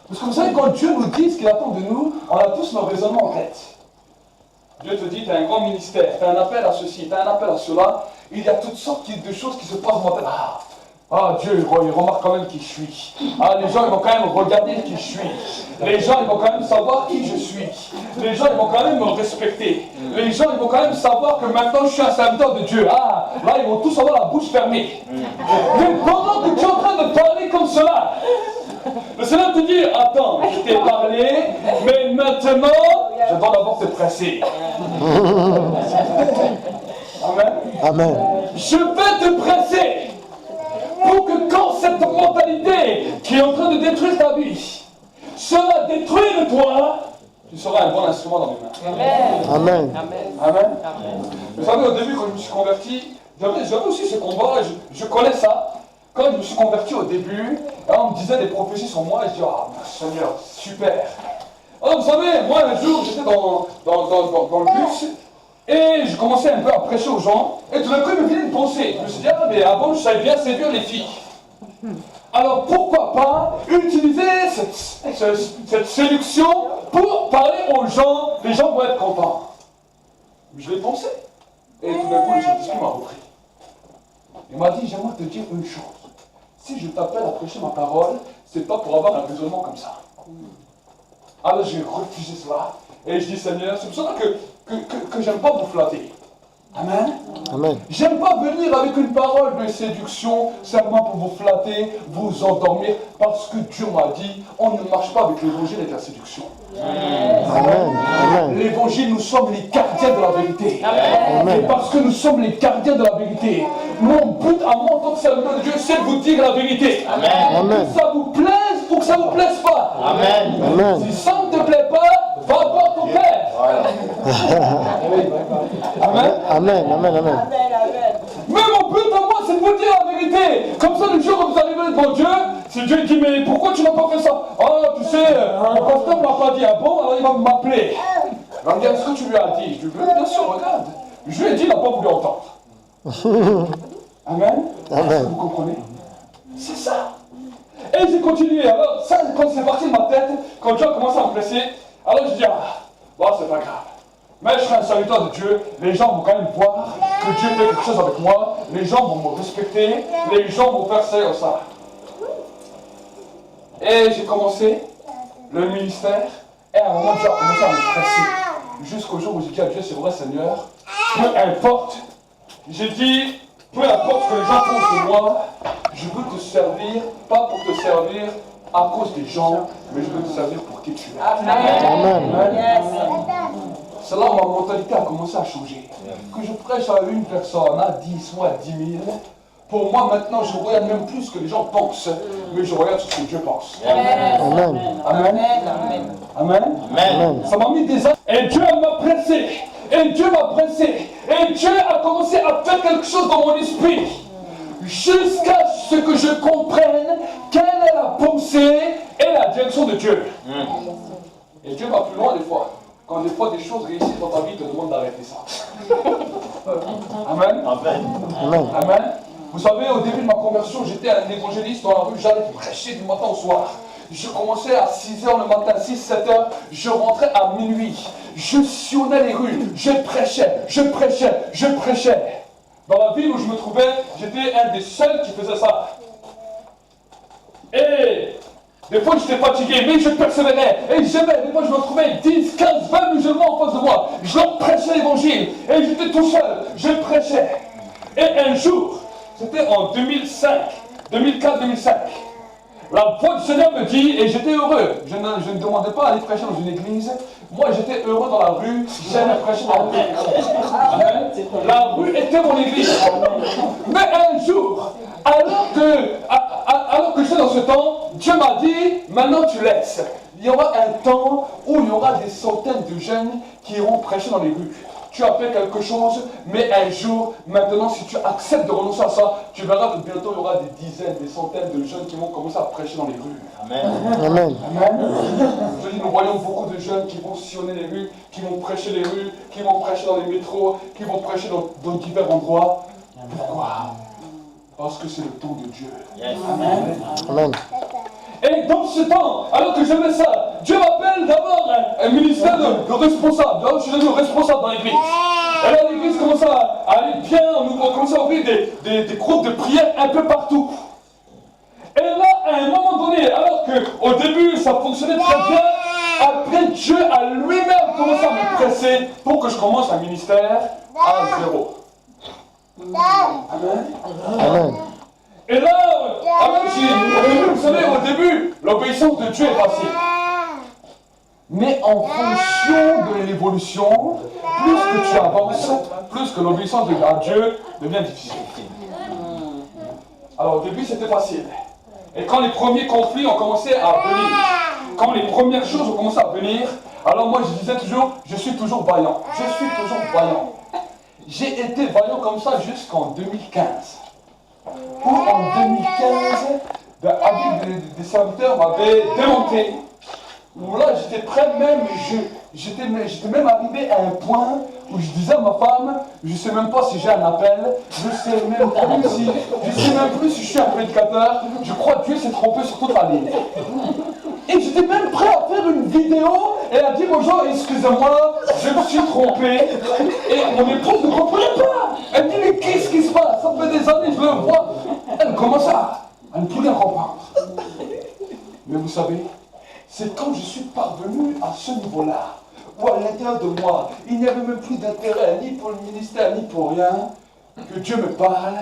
Parce que vous savez, quand Dieu nous dit ce qu'il attend de nous, on a tous nos raisonnements en tête. Dieu te dit, tu as un grand ministère, tu as un appel à ceci, tu as un appel à cela. Il y a toutes sortes de choses qui se passent dans ma tête. Dieu, il remarque quand même qui je suis. Les gens, ils vont quand même regarder qui je suis. Les gens, ils vont quand même savoir qui je suis. Les gens, ils vont quand même me respecter. Les gens, ils vont quand même savoir que maintenant, je suis un serviteur de Dieu. Là, ils vont tous avoir la bouche fermée. Mais pendant que tu es en train de parler comme cela, le Seigneur te dit, attends, je t'ai parlé, mais maintenant, je dois d'abord te presser. Amen. Amen. Je vais te presser. Pour que quand cette mentalité qui est en train de détruire ta vie sera détruite de toi, tu seras un bon instrument dans mes mains. Amen. Amen. Vous savez, au début, quand je me suis converti, j'avais aussi ce combat, je connais ça. Quand je me suis converti au début, on me disait des prophéties sur moi, et je dis, Seigneur, super. Alors, vous savez, moi un jour, j'étais dans le bus, et je commençais un peu à prêcher aux gens, et tout d'un coup, il me venait une pensée. Je me suis dit, mais avant, je savais bien séduire les filles. Alors, pourquoi pas utiliser cette séduction pour parler aux gens, les gens vont être contents. Je l'ai pensé. Et tout d'un coup, le Saint-Esprit m'a repris. Il m'a dit, j'aimerais te dire une chose. Si je t'appelle à prêcher ma parole, c'est pas pour avoir un raisonnement comme ça. Alors j'ai refusé cela. Et je dis, Seigneur, c'est pour ça que j'aime pas vous flatter. Amen. Amen. J'aime pas venir avec une parole de séduction simplement pour vous flatter, vous endormir, parce que Dieu m'a dit, on ne marche pas avec l'évangile et la séduction. Amen. Amen. L'évangile, nous sommes les gardiens de la vérité. Amen. Et parce que nous sommes les gardiens de la vérité, mon but à moi en tant que serviteur de Dieu, c'est de vous dire la vérité. Amen. Que ça vous plaise ou que ça ne vous plaise pas. Amen. Amen. Si ça ne te plaît pas, va voir ton père. Amen. Amen. Amen. Amen. Mais mon but à moi, c'est de vous dire la vérité. Comme ça, le jour où vous arrivez devant Dieu, si Dieu dit, mais pourquoi tu n'as pas fait ça? Ah, tu sais, le pasteur ne m'a pas dit, ah bon, alors il va m'appeler. Il va me dire, est-ce que tu lui as dit? Je lui dis, bien sûr, regarde. Je lui ai dit, il n'a pas voulu entendre. Amen. Amen. Vous comprenez? C'est ça. Et j'ai continué. Alors, ça, quand c'est parti de ma tête, quand Dieu a commencé à me presser, alors je dis, ah, bon, c'est pas grave. Mais je serai un serviteur de Dieu, les gens vont quand même voir que Dieu fait quelque chose avec moi, les gens vont me respecter, les gens vont faire ça et ça. Et j'ai commencé le ministère, et à un moment, Dieu a commencé à me presser. Jusqu'au jour où j'ai dit à Dieu, c'est vrai Seigneur, peu importe, j'ai dit, peu importe ce que les gens pensent de moi, je veux te servir, pas pour te servir à cause des gens, mais je veux te servir pour qui tu es. Amen. C'est là où ma mentalité a commencé à changer. Que je prêche à une personne, à 10 ou à 10 000, pour moi maintenant je regarde même plus ce que les gens pensent, mais je regarde ce que Dieu pense. Amen. Amen. Amen. Amen. Ça m'a mis des années. Et Dieu m'a pressé. Et Dieu m'a pressé. Et Dieu a commencé à faire quelque chose dans mon esprit. Jusqu'à ce que je comprenne quelle est la pensée et la direction de Dieu. Et Dieu va plus loin des fois. Quand des fois des choses réussissent dans ta vie, il te demande d'arrêter ça. Amen. Amen. Amen. Vous savez, au début de ma conversion, j'étais un évangéliste dans la rue, j'allais prêcher du matin au soir. Je commençais à 6h le matin, 6-7h, je rentrais à minuit. Je sillonnais les rues, je prêchais. Dans la ville où je me trouvais, j'étais un des seuls qui faisait ça. Et des fois j'étais fatigué, mais je persévérais. Et j'aimais, des fois je me trouvais 10, 15, 20 musulmans en face de moi. Je leur prêchais l'évangile. Et j'étais tout seul, je prêchais. Et un jour, c'était en 2004-2005, la voix du Seigneur me dit, et j'étais heureux, je ne demandais pas à aller prêcher dans une église, moi j'étais heureux dans la rue, j'allais prêcher dans la rue. Amen. La rue était mon église. Mais un jour, alors que j'étais dans ce temps, Dieu m'a dit, maintenant tu laisses. Il y aura un temps où il y aura des centaines de jeunes qui iront prêcher dans les rues. Tu as fait quelque chose, mais un jour, maintenant, si tu acceptes de renoncer à ça, tu verras que bientôt il y aura des dizaines, des centaines de jeunes qui vont commencer à prêcher dans les rues. Amen. Amen. Amen. Je dis, nous voyons beaucoup de jeunes qui vont sillonner les rues, qui vont prêcher les rues, qui vont prêcher dans les métros, qui vont prêcher dans divers endroits. Pourquoi? Parce que c'est le temps de Dieu. Amen. Amen. Et dans ce temps, alors que je fais ça, Dieu m'appelle d'abord un ministère de responsable. Alors je suis devenu responsable dans l'église. Et là, l'église commence à aller bien, on commence à ouvrir des groupes de prière un peu partout. Et là, à un moment donné, alors qu'au début ça fonctionnait très bien, après Dieu a lui-même commencé à me presser pour que je commence un ministère à zéro. Amen. Amen. Et là, vous savez, au début, l'obéissance de Dieu est facile. Mais en fonction de l'évolution, plus que tu avances, plus que l'obéissance à Dieu devient difficile. Alors au début, c'était facile. Et quand les premiers conflits ont commencé à venir, quand les premières choses ont commencé à venir, alors moi je disais toujours, je suis toujours vaillant. Je suis toujours vaillant. J'ai été vaillant comme ça jusqu'en 2015. Où en 2015, des serviteurs m'avaient démonté. Où là, j'étais prêt même, j'étais même arrivé à un point où je disais à ma femme, je ne sais même pas si j'ai un appel, je ne sais même plus si je suis un prédicateur, je crois que Dieu s'est trompé sur toute la ligne. Et j'étais même prêt à faire une vidéo et à dire aux gens, excusez-moi, je me suis trompé. Et mon épouse ne comprenait pas. Elle me dit, mais qu'est-ce qui se passe? Ça fait des années, je le vois. Elle commence à ne plus rien comprendre. Mais vous savez, c'est quand je suis parvenu à ce niveau-là, où à l'intérieur de moi, il n'y avait même plus d'intérêt, ni pour le ministère, ni pour rien, que Dieu me parle,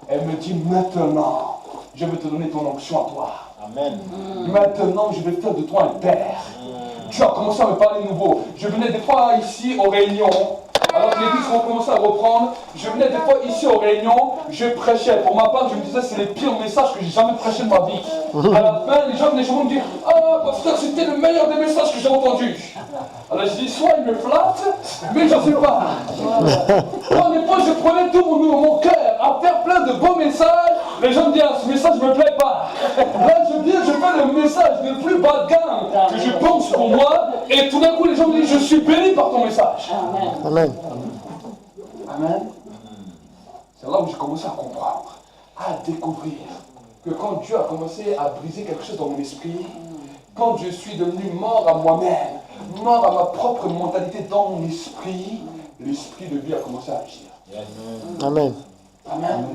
elle me dit, maintenant, je vais te donner ton onction à toi. Amen. Maintenant, je vais faire de toi un père. Tu as commencé à me parler nouveau. Je venais des fois ici aux réunions, alors que l'église a commencé à reprendre. Je venais des fois ici aux réunions, je prêchais. Pour ma part, je me disais, c'est les pires messages que j'ai jamais prêchés de ma vie. À la fin, les gens venaient chez moi me dire, ah, pasteur, c'était le meilleur des messages que j'ai entendu. Alors je dis, soit il me flatte, mais je ne sais pas. Quand des fois, je prenais tout mon cœur à faire plein de beaux messages, les gens me disent, ah, ce message ne me plaît pas. Là, je viens, je fais le message le plus bas de gamme que je pense pour moi, et tout d'un coup, les gens me disent, je suis béni par ton message. Amen. Amen. C'est là où j'ai commencé à comprendre, à découvrir que quand Dieu a commencé à briser quelque chose dans mon esprit, quand je suis devenu mort à moi-même, mort à ma propre mentalité dans mon esprit, l'esprit de Dieu a commencé à agir. Amen. Amen.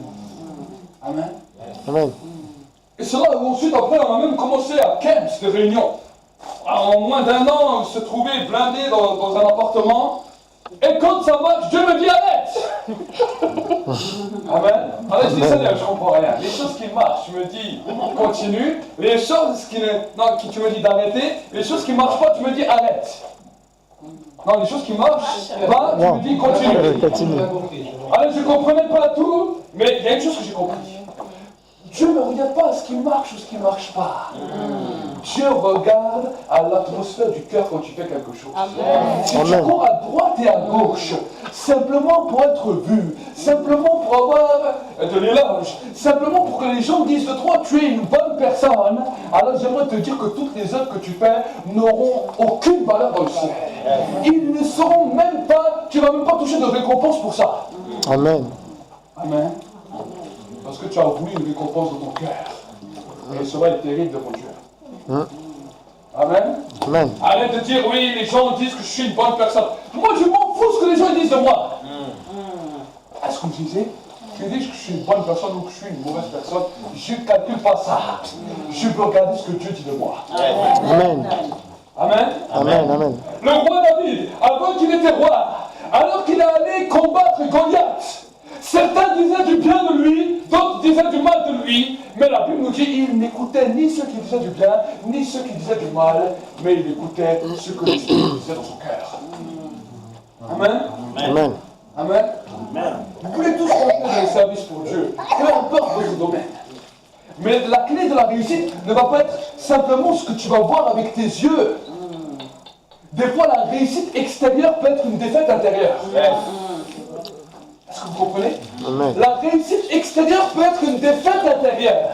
Amen. Amen. Et c'est là où ensuite, après, on a même commencé à Kems de réunion. En moins d'un an, on se trouvait blindé dans un appartement. Et quand ça marche, Dieu me dit arrête. Amen. Alors je dis Seigneur, je ne comprends rien. Les choses qui marchent, tu me dis continue. Les choses qui tu me dis d'arrêter. Les choses qui ne marchent pas, tu me dis arrête. Non, les choses qui marchent, va, tu me dis continue. Continue. Alors je ne comprenais pas tout, mais il y a une chose que j'ai compris. Dieu ne regarde pas à ce qui marche ou ce qui ne marche pas. Dieu regarde à l'atmosphère du cœur quand tu fais quelque chose. Si tu cours à droite et à gauche, simplement pour être vu, simplement pour avoir de l'éloge, simplement pour que les gens disent de toi tu es une bonne personne, alors j'aimerais te dire que toutes les œuvres que tu fais n'auront aucune valeur dans le ciel. Ils ne seront même pas, tu ne vas même pas toucher de récompense pour ça. Amen. Amen. Parce que tu as voulu une récompense de ton cœur. Et cela est terrible devant Dieu. Amen. Amen. Arrête de dire, oui, les gens disent que je suis une bonne personne. Moi, je m'en fous ce que les gens disent de moi. Est-ce que vous disiez, je dis que je suis une bonne personne ou que je suis une mauvaise personne, je ne calcule pas ça. Je veux regarder ce que Dieu dit de moi. Amen. Amen. Amen. Amen. Le roi David, avant qu'il était roi, alors qu'il est allé combattre Goliath, certains disaient du bien de lui, d'autres disaient du mal de lui, mais la Bible nous dit qu'il n'écoutait ni ceux qui disaient du bien, ni ceux qui disaient du mal, mais il écoutait ce que l'Esprit disait dans son cœur. Amen. Amen. Amen. Vous pouvez tous rentrer dans le service pour Dieu, peu importe votre domaine. Mais la clé de la réussite ne va pas être simplement ce que tu vas voir avec tes yeux. Des fois, la réussite extérieure peut être une défaite intérieure. Est-ce que vous comprenez? Amen. La réussite extérieure peut être une défaite intérieure.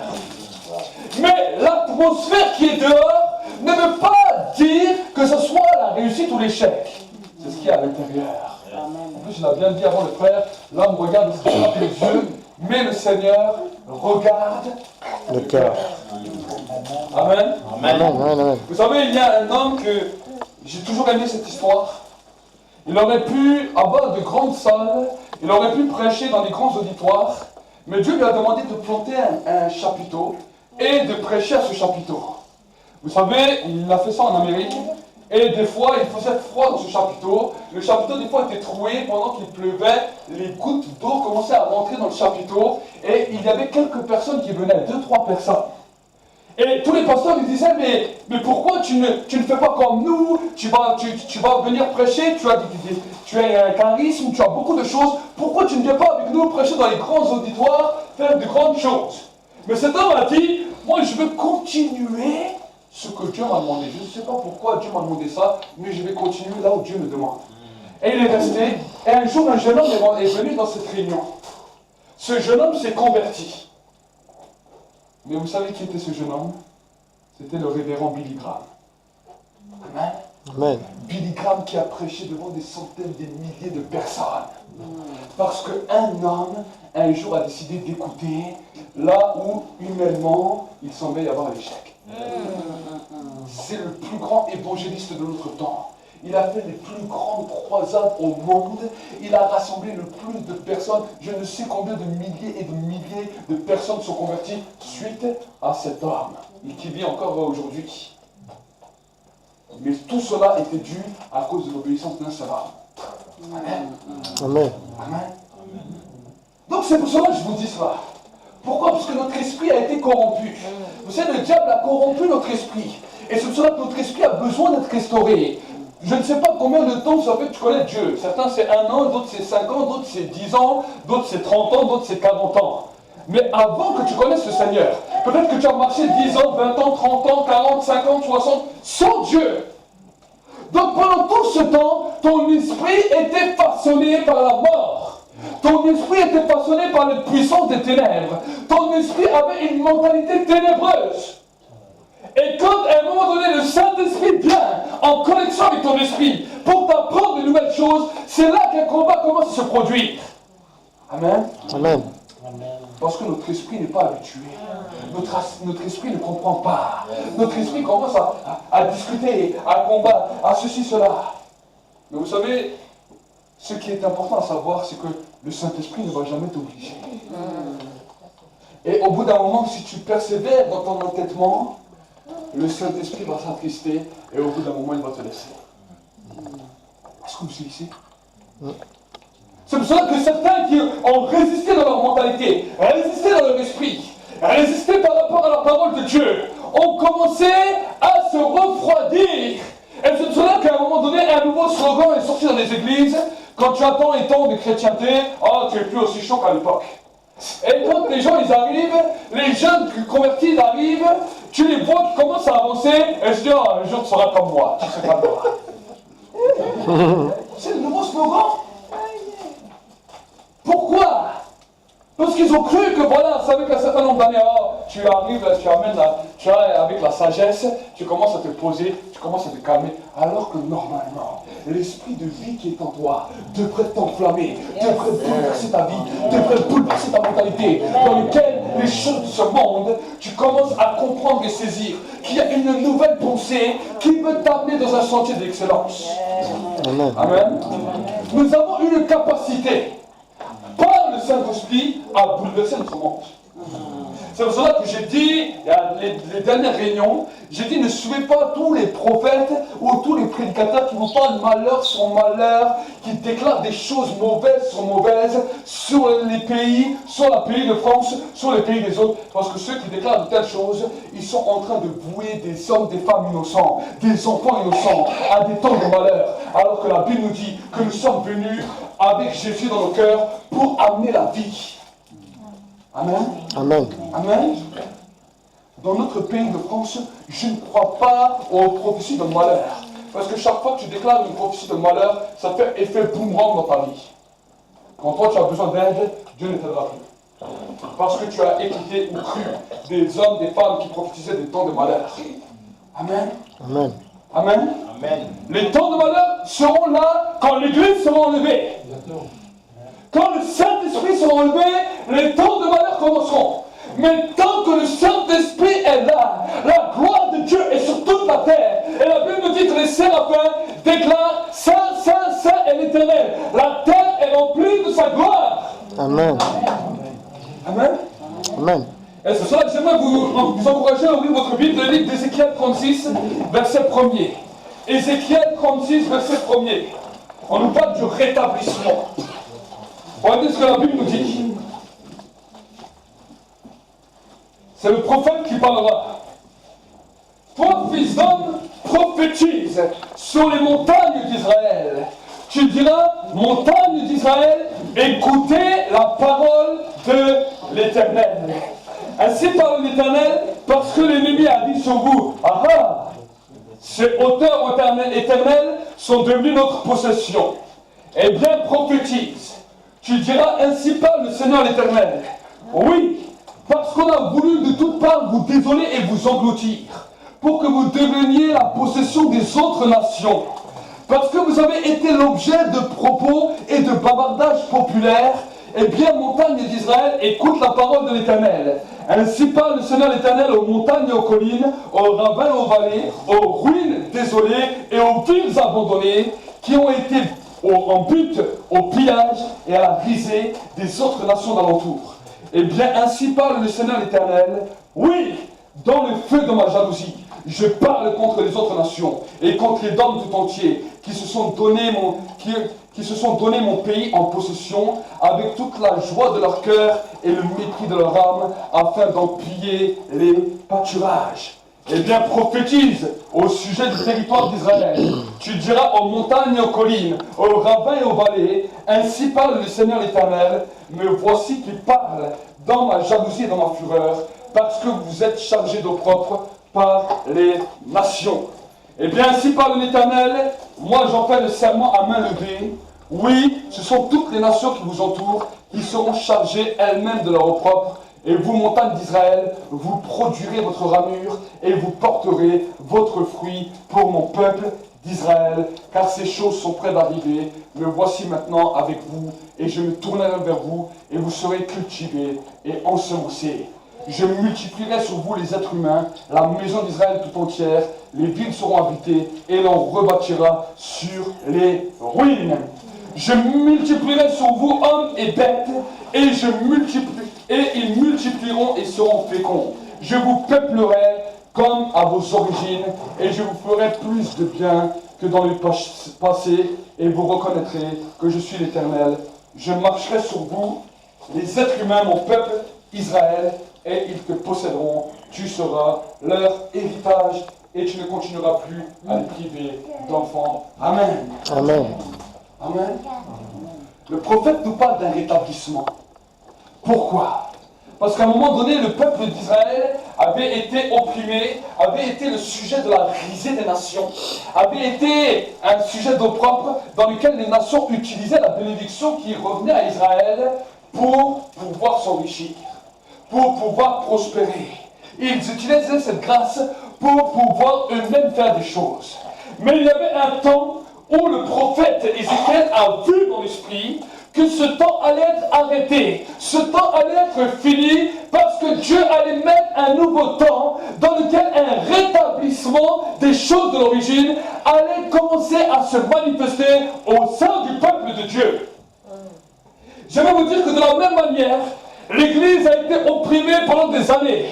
Mais l'atmosphère qui est dehors ne veut pas dire que ce soit la réussite ou l'échec. C'est ce qu'il y a à l'intérieur. En plus, je l'ai bien dit avant le frère, l'homme regarde ce qu'il a les yeux, mais le Seigneur regarde Le cœur. Amen. Amen. Amen. Vous savez, il y a un homme que j'ai toujours aimé cette histoire. Il aurait pu avoir de grandes salles, il aurait pu prêcher dans des grands auditoires, mais Dieu lui a demandé de planter un chapiteau et de prêcher à ce chapiteau. Vous savez, il a fait ça en Amérique, et des fois il faisait froid dans ce chapiteau. Le chapiteau des fois était troué, pendant qu'il pleuvait, les gouttes d'eau commençaient à rentrer dans le chapiteau, et il y avait quelques personnes qui venaient, 2-3 personnes. Et tous les pasteurs lui disaient, mais pourquoi tu ne fais pas comme nous, tu vas venir prêcher, tu as un charisme, tu as beaucoup de choses, pourquoi tu ne viens pas avec nous prêcher dans les grands auditoires, faire de grandes choses? Mais cet homme a dit, moi je veux continuer ce que Dieu m'a demandé. Je ne sais pas pourquoi Dieu m'a demandé ça, mais je vais continuer là où Dieu me demande. Et il est resté, et un jour un jeune homme est venu dans cette réunion. Ce jeune homme s'est converti. Mais vous savez qui était ce jeune homme? C'était le révérend Billy Graham. Amen. Amen. Billy Graham qui a prêché devant des centaines, des milliers de personnes. Parce qu'un homme, un jour, a décidé d'écouter là où, humainement, il semblait y avoir l'échec. C'est le plus grand évangéliste de notre temps. Il a fait les plus grandes croisades au monde. Il a rassemblé le plus de personnes. Je ne sais combien de milliers et de milliers de personnes sont converties suite à cet homme. Et qui vit encore aujourd'hui. Mais tout cela était dû à cause de l'obéissance d'un seul homme. Amen. Amen. Amen. Donc c'est pour cela que je vous dis cela. Pourquoi? Parce que notre esprit a été corrompu. Vous savez, le diable a corrompu notre esprit. Et c'est pour cela que notre esprit a besoin d'être restauré. Je ne sais pas combien de temps ça fait que tu connais Dieu. Certains c'est 1 an, d'autres c'est 5 ans, d'autres c'est 10 ans, d'autres c'est 30 ans, d'autres c'est 40 ans. Mais avant que tu connaisses le Seigneur, peut-être que tu as marché 10 ans, 20 ans, 30 ans, 40, 50, 60, sans Dieu. Donc pendant tout ce temps, ton esprit était façonné par la mort. Ton esprit était façonné par les puissances des ténèbres. Ton esprit avait une mentalité ténébreuse. Et quand à un moment donné le Saint-Esprit vient en connexion avec ton esprit pour t'apprendre de nouvelles choses, c'est là qu'un combat commence à se produire. Amen. Amen. Parce que notre esprit n'est pas habitué. Notre esprit ne comprend pas. Notre esprit commence à discuter, à combattre, à ceci, cela. Mais vous savez, ce qui est important à savoir, c'est que le Saint-Esprit ne va jamais t'obliger. Et au bout d'un moment, si tu persévères dans ton entêtement, le Saint-Esprit va s'attrister et au bout d'un moment, il va te laisser. Est-ce que vous êtes ici? C'est pour cela que certains qui ont résisté dans leur mentalité, résisté dans leur esprit, résisté par rapport à la parole de Dieu, ont commencé à se refroidir. Et c'est pour cela qu'à un moment donné, un nouveau slogan est sorti dans les églises. Quand tu attends un temps de chrétienté, oh, tu es plus aussi chaud qu'à l'époque. Et quand les gens ils arrivent, les jeunes convertis arrivent, tu les vois qui commencent à avancer, et je dis, oh, un jour tu seras comme moi, tu seras comme moi. C'est le nouveau slogan. Pourquoi? Parce qu'ils ont cru que voilà, ça avec un certain nombre d'années, oh, tu arrives, tu amènes, tu as avec la sagesse, tu commences à te poser, tu commences à te calmer, alors que normalement, l'esprit de vie qui est en toi devrait t'enflammer, devrait bouleverser ta vie, devrait bouleverser ta mentalité, dans lequel les choses de ce monde, tu commences à comprendre et saisir qu'il y a une nouvelle pensée qui veut t'amener dans un sentier d'excellence. Amen. Amen. Nous avons une capacité par le Saint-Esprit à bouleverser notre monde. C'est pour cela que j'ai dit, les dernières réunions, j'ai dit ne suivez pas tous les prophètes ou tous les prédicateurs qui vous parlent malheur sur malheur, qui déclarent des choses mauvaises sur mauvaises sur les pays, sur le pays de France, sur les pays des autres. Parce que ceux qui déclarent de telles choses, ils sont en train de vouer des hommes, des femmes innocents, des enfants innocents à des temps de malheur. Alors que la Bible nous dit que nous sommes venus avec Jésus dans nos cœurs pour amener la vie. Amen. Amen. Amen. Dans notre pays de France, je ne crois pas aux prophéties de malheur. Parce que chaque fois que tu déclares une prophétie de malheur, ça fait effet boomerang dans ta vie. Quand toi tu as besoin d'aide, Dieu ne t'aidera plus. Parce que tu as écouté ou cru des hommes, des femmes qui prophétisaient des temps de malheur. Amen. Amen. Amen. Amen. Les temps de malheur seront là quand l'Église sera enlevée. Quand le Saint-Esprit sera enlevé, les temps de malheur commenceront. Mais tant que le Saint-Esprit est là, la gloire de Dieu est sur toute la terre. Et la Bible nous dit que les séraphins déclarent Saint, Saint, Saint est l'Éternel. La terre est remplie de sa gloire. Amen. Amen. Amen. Et c'est ça que j'aimerais vous encourager à ouvrir votre Bible, le livre d'Ézéchiel 36, verset 1er. Ézéchiel 36, verset 1er. On nous parle du rétablissement. Regardez ce que la Bible nous dit. C'est le prophète qui parlera. Toi, fils d'homme, prophétise sur les montagnes d'Israël. Tu diras, montagnes d'Israël, écoutez la parole de l'Éternel. Ainsi parle l'Éternel, parce que l'ennemi a dit sur vous, ah ah, ces hauteurs éternelles sont devenues notre possession. Eh bien, prophétise. Tu diras, ainsi parle le Seigneur l'Éternel. Oui, parce qu'on a voulu de toutes parts vous désoler et vous engloutir, pour que vous deveniez la possession des autres nations. Parce que vous avez été l'objet de propos et de bavardages populaires, eh bien, montagne d'Israël, écoute la parole de l'Éternel. Ainsi parle le Seigneur l'Éternel aux montagnes et aux collines, aux ravins et aux vallées, aux ruines désolées et aux villes abandonnées qui ont été en but au pillage et à la risée des autres nations d'alentour. Eh bien, ainsi parle le Seigneur l'Éternel, oui, dans le feu de ma jalousie, je parle contre les autres nations et contre les hommes tout entiers qui se sont donné mon pays en possession avec toute la joie de leur cœur et le mépris de leur âme afin d'en piller les pâturages. Eh bien, prophétise au sujet du territoire d'Israël. Tu diras aux montagnes et aux collines, aux ravins et aux vallées, ainsi parle le Seigneur l'Éternel, me voici qui parle dans ma jalousie et dans ma fureur, parce que vous êtes chargés d'opprobre par les nations. Eh bien, ainsi parle l'Éternel, moi j'en fais le serment à main levée. Oui, ce sont toutes les nations qui vous entourent qui seront chargées elles-mêmes de leur opprobre. Et vous, montagnes d'Israël, vous produirez votre ramure et vous porterez votre fruit pour mon peuple d'Israël, car ces choses sont près d'arriver. Me voici maintenant avec vous, et je me tournerai vers vous, et vous serez cultivés et ensemencés. Je multiplierai sur vous les êtres humains, la maison d'Israël tout entière, les villes seront habitées, et l'on rebâtira sur les ruines. Je multiplierai sur vous hommes et bêtes, et ils multiplieront et seront féconds. Je vous peuplerai comme à vos origines, et je vous ferai plus de bien que dans le passé, et vous reconnaîtrez que je suis l'Éternel. Je marcherai sur vous, les êtres humains, mon peuple Israël, et ils te posséderont. Tu seras leur héritage, et tu ne continueras plus à les priver d'enfants. Amen. Amen. Amen. Le prophète nous parle d'un rétablissement. Pourquoi? Parce qu'à un moment donné, le peuple d'Israël avait été opprimé, avait été le sujet de la risée des nations, avait été un sujet d'opprobre dans lequel les nations utilisaient la bénédiction qui revenait à Israël pour pouvoir s'enrichir, pour pouvoir prospérer. Ils utilisaient cette grâce pour pouvoir eux-mêmes faire des choses. Mais il y avait un temps où le prophète Ézéchiel a vu dans l'esprit que ce temps allait être arrêté, ce temps allait être fini, parce que Dieu allait mettre un nouveau temps dans lequel un rétablissement des choses de l'origine allait commencer à se manifester au sein du peuple de Dieu. Je vais vous dire que de la même manière, l'Église a été opprimée pendant des années.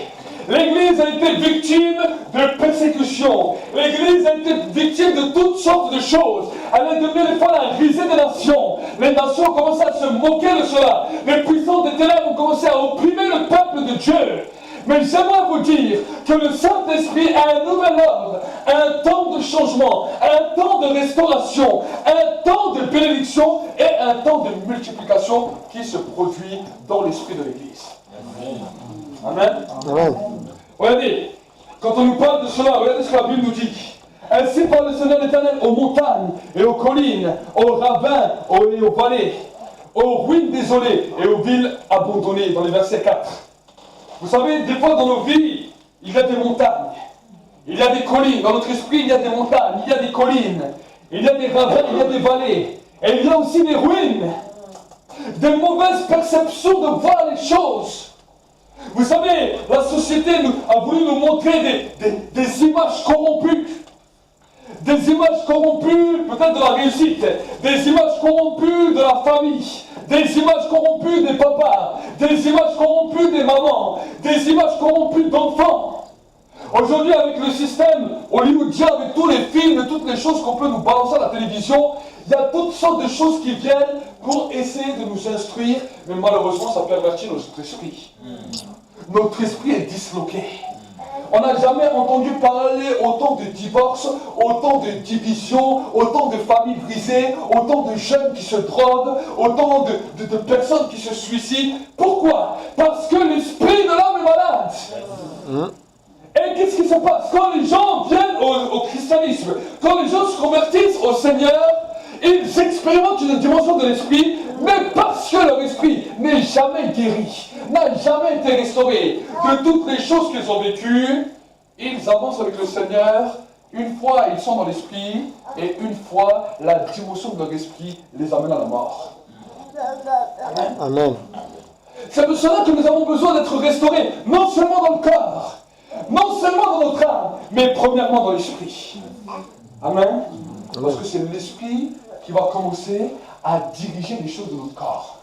L'Église a été victime de persécutions. L'Église a été victime de toutes sortes de choses. Elle est devenue des fois la risée des nations. Les nations ont commencé à se moquer de cela. Les puissances des ténèbres ont commencé à opprimer le peuple de Dieu. Mais j'aimerais vous dire que le Saint-Esprit a un nouvel ordre, un temps de changement, un temps de restauration, un temps de bénédiction et un temps de multiplication qui se produit dans l'esprit de l'Église. Amen. Amen. Regardez, quand on nous parle de cela, regardez ce que la Bible nous dit. Ainsi parle le Seigneur l'Éternel aux montagnes et aux collines, aux ravins et aux vallées, aux ruines désolées et aux villes abandonnées, dans les versets 4. Vous savez, des fois dans nos vies, il y a des montagnes, il y a des collines. Dans notre esprit, il y a des montagnes, il y a des collines, il y a des ravins, il y a des vallées. Et il y a aussi des ruines, des mauvaises perceptions de voir les choses. Vous savez, la société a voulu nous montrer des images corrompues. Des images corrompues peut-être de la réussite, des images corrompues de la famille, des images corrompues des papas, des images corrompues des mamans, des images corrompues d'enfants. Aujourd'hui, avec le système hollywoodien, avec tous les films, toutes les choses qu'on peut nous balancer à la télévision, il y a toutes sortes de choses qui viennent pour essayer de nous instruire, mais malheureusement, ça pervertit notre esprit. Notre esprit est disloqué. On n'a jamais entendu parler autant de divorces, autant de divisions, autant de familles brisées, autant de jeunes qui se droguent, autant de personnes qui se suicident. Pourquoi? Parce que l'esprit de l'homme est malade. Et qu'est-ce qui se passe? Quand les gens viennent au christianisme, quand les gens se convertissent au Seigneur, ils expérimentent une dimension de l'esprit, mais parce que leur esprit n'est jamais guéri, n'a jamais été restauré de toutes les choses qu'ils ont vécues, ils avancent avec le Seigneur. Une fois ils sont dans l'esprit, et une fois la dimension de leur esprit les amène à la mort. Amen. Amen. C'est pour cela que nous avons besoin d'être restaurés, non seulement dans le corps, non seulement dans notre âme, mais premièrement dans l'esprit. Amen. Parce que c'est l'esprit qui va commencer à diriger les choses de notre corps.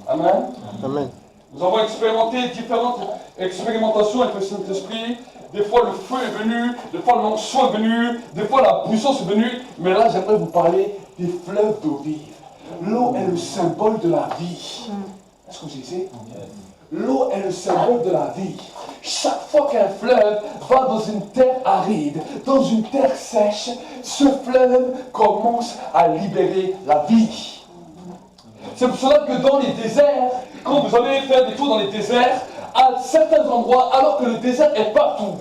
Amen. Amen. Nous avons expérimenté différentes expérimentations avec le Saint-Esprit. Des fois le feu est venu, des fois l'onction est venu, des fois la puissance est venue. Mais là, j'aimerais vous parler des fleuves d'eau vive. L'eau est le symbole de la vie. Est-ce que vous disiez? L'eau est le symbole de la vie. Chaque fois qu'un fleuve va dans une terre aride, dans une terre sèche, ce fleuve commence à libérer la vie. C'est pour cela que dans les déserts, quand vous allez faire des tours dans les déserts, à certains endroits, alors que le désert est partout,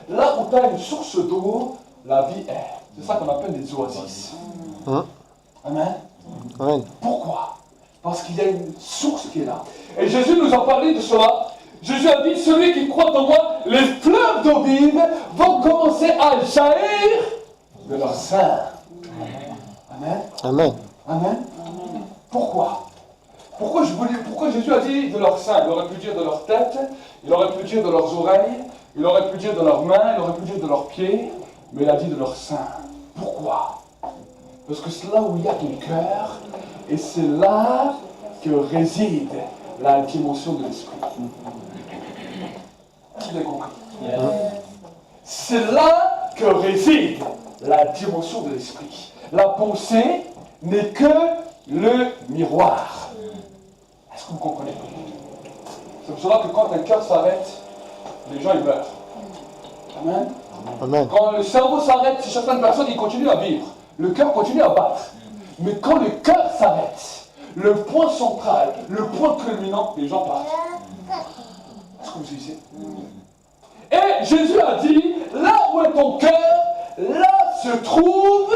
là où tu as une source d'eau, la vie est. C'est ça qu'on appelle les oasis. Amen. Amen. Pourquoi? Parce qu'il y a une source qui est là. Et Jésus nous a parlé de cela. Jésus a dit, celui qui croit en moi, les fleuves d'eau vive vont commencer à jaillir de leur sein. Amen. Amen. Amen. Pourquoi? Pourquoi Jésus a dit de leur sein? Il aurait pu dire de leur tête, il aurait pu dire de leurs oreilles, il aurait pu dire de leurs mains, il aurait pu dire de leurs pieds, mais il a dit de leur sein. Pourquoi? Parce que c'est là où il y a ton cœur, et c'est là que réside la dimension de l'esprit. Qui l'a compris? C'est là que réside la dimension de l'esprit. La pensée n'est que le miroir. Est-ce que vous comprenez? C'est pour cela que quand un cœur s'arrête, les gens ils meurent. Amen. Amen. Quand le cerveau s'arrête, chez certaines personnes, ils continuent à vivre. Le cœur continue à battre. Mais quand le cœur s'arrête, le point central, le point culminant, les gens partent. Est-ce que vous disiez? Et Jésus a dit, là où est ton cœur, là se trouve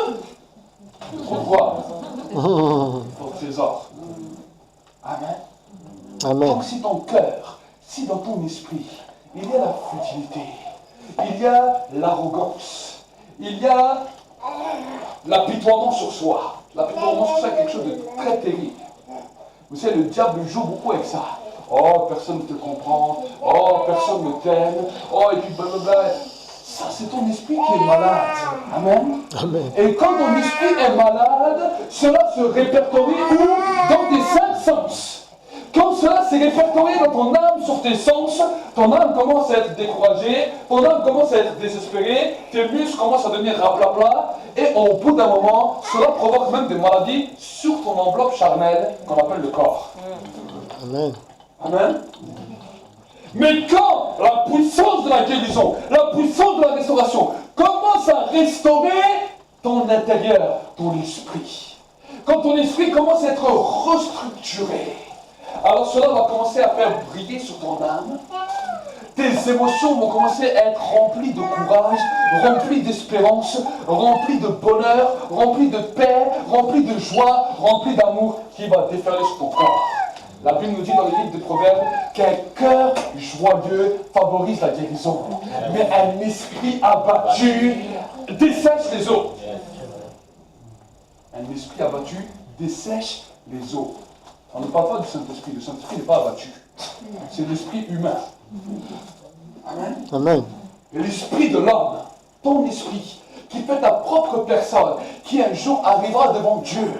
quoi? Ton trésor. Amen. Amen. Donc si ton cœur, si dans ton esprit, il y a la futilité, il y a l'arrogance, il y a l'apitoiement sur soi. L'apitoiement sur soi est quelque chose de très terrible. Vous savez, le diable joue beaucoup avec ça. Oh, personne ne te comprend. Oh, personne ne t'aime. Oh, et puis blablabla. Ça, c'est ton esprit qui est malade. Amen. Amen. Et quand ton esprit est malade, cela se répertorie où? Dans tes 5 sens. Quand cela s'est répertorié dans ton âme, sur tes sens, ton âme commence à être découragée, ton âme commence à être désespérée, tes muscles commencent à devenir raplapla, et au bout d'un moment, cela provoque même des maladies sur ton enveloppe charnelle qu'on appelle le corps. Amen. Amen. Mais quand la puissance de la guérison, la puissance de la restauration commence à restaurer ton intérieur, ton esprit, quand ton esprit commence à être restructuré, alors cela va commencer à faire briller sur ton âme. Tes émotions vont commencer à être remplies de courage, remplies d'espérance, remplies de bonheur, remplies de paix, remplies de joie, remplies d'amour qui va déferler sur ton corps. La Bible nous dit dans le livre des Proverbes qu'un cœur joyeux favorise la guérison, mais un esprit abattu dessèche les eaux. Un esprit abattu dessèche les eaux. On ne parle pas du Saint-Esprit. Le Saint-Esprit n'est pas abattu. C'est l'esprit humain. Amen. Amen. Et l'esprit de l'homme, ton esprit, qui fait ta propre personne, qui un jour arrivera devant Dieu.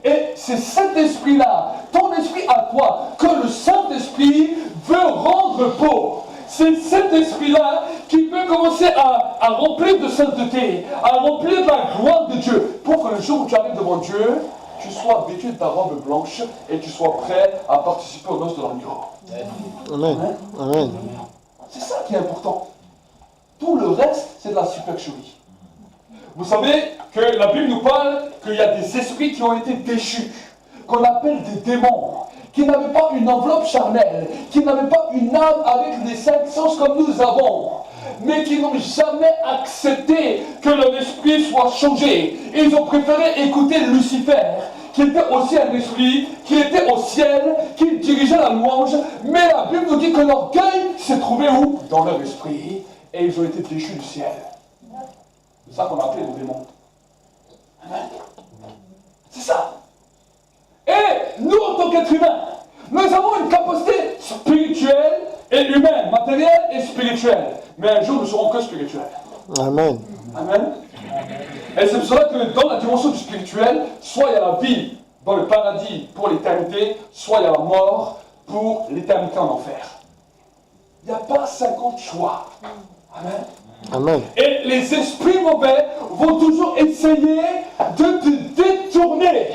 Et c'est cet esprit-là, ton esprit à toi, que le Saint-Esprit veut rendre beau. C'est cet esprit-là qui peut commencer à remplir de sainteté, à remplir de la gloire de Dieu, pour que le jour où tu arrives devant Dieu, tu sois vêtu de ta robe blanche et tu sois prêt à participer aux noces de l'agneau. Amen. Amen. C'est ça qui est important. Tout le reste, c'est de la supercherie. Vous savez que la Bible nous parle qu'il y a des esprits qui ont été déchus, qu'on appelle des démons, qui n'avaient pas une enveloppe charnelle, qui n'avaient pas une âme avec les 5 sens comme nous avons, mais qui n'ont jamais accepté que leur esprit soit changé. Et ils ont préféré écouter Lucifer, qui était aussi un esprit, qui était au ciel, qui dirigeait la louange, mais la Bible nous dit que l'orgueil s'est trouvé où? Dans leur esprit, et ils ont été déchus du ciel. C'est ça qu'on appelle les démons. Amen. C'est ça. Et nous, en tant qu'êtres humains, Nous avons une capacité spirituelle et humaine, matérielle et spirituelle. Mais un jour, nous ne serons que spirituels. Amen. Amen. Et c'est pour cela que dans la dimension du spirituel, soit il y a la vie dans le paradis pour l'éternité, soit il y a la mort pour l'éternité en enfer. Il n'y a pas 50 choix. Amen. Amen. Et les esprits mauvais vont toujours essayer de te détourner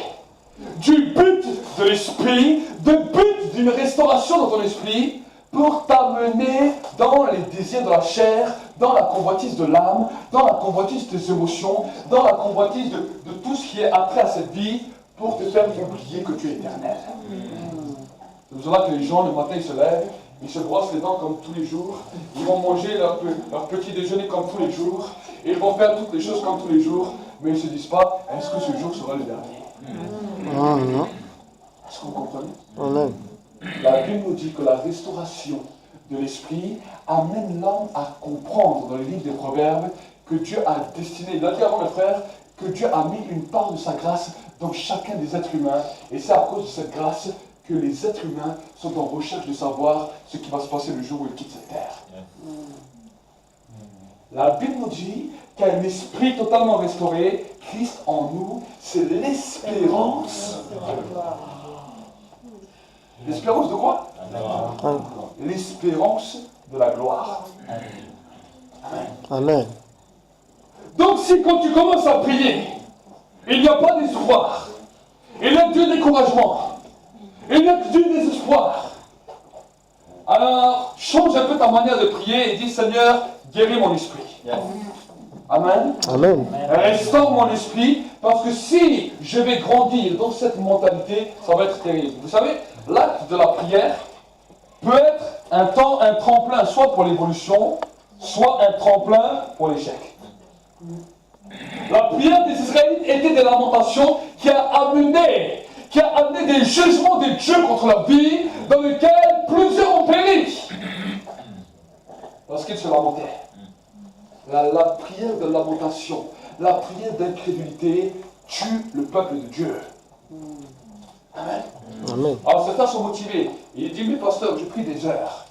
du but de l'esprit, du but d'une restauration dans ton esprit, pour t'amener dans les désirs de la chair, dans la convoitise de l'âme, dans la convoitise des émotions, dans la convoitise de tout ce qui est attrait à cette vie, pour te faire oublier que tu es éternel. C'est pour cela que les gens, le matin, ils se lèvent, ils se brossent les dents comme tous les jours, ils vont manger leur petit déjeuner comme tous les jours, et ils vont faire toutes les choses comme tous les jours, mais ils ne se disent pas, est-ce que ce jour sera le dernier? Amen. Est-ce que vous comprenez? Amen. La Bible nous dit que la restauration de l'esprit amène l'homme à comprendre dans le livre des Proverbes que Dieu a destiné, il a dit avant le frère, que Dieu a mis une part de sa grâce dans chacun des êtres humains. Et c'est à cause de cette grâce que les êtres humains sont en recherche de savoir ce qui va se passer le jour où ils quittent cette terre. La Bible nous dit qu'un esprit totalement restauré, Christ en nous, c'est l'espérance. L'espérance de quoi? L'espérance de la gloire. Amen. Amen. Donc si quand tu commences à prier, il n'y a pas d'espoir, il n'y a que du découragement, il n'y a que du désespoir, alors change un peu ta manière de prier et dis Seigneur, guéris mon esprit. Amen. Amen. Restaure mon esprit, parce que si je vais grandir dans cette mentalité, ça va être terrible. Vous savez, l'acte de la prière peut être un tremplin soit pour l'évolution, soit un tremplin pour l'échec. La prière des Israélites était des lamentations qui a amené des jugements de Dieu contre la vie, dans lesquels plusieurs ont péri. Parce qu'ils se lamentaient. La prière de lamentation, la prière d'incrédulité tue le peuple de Dieu. Amen. Amen. Alors certains sont motivés. Il dit, mais pasteur, je prie des heures.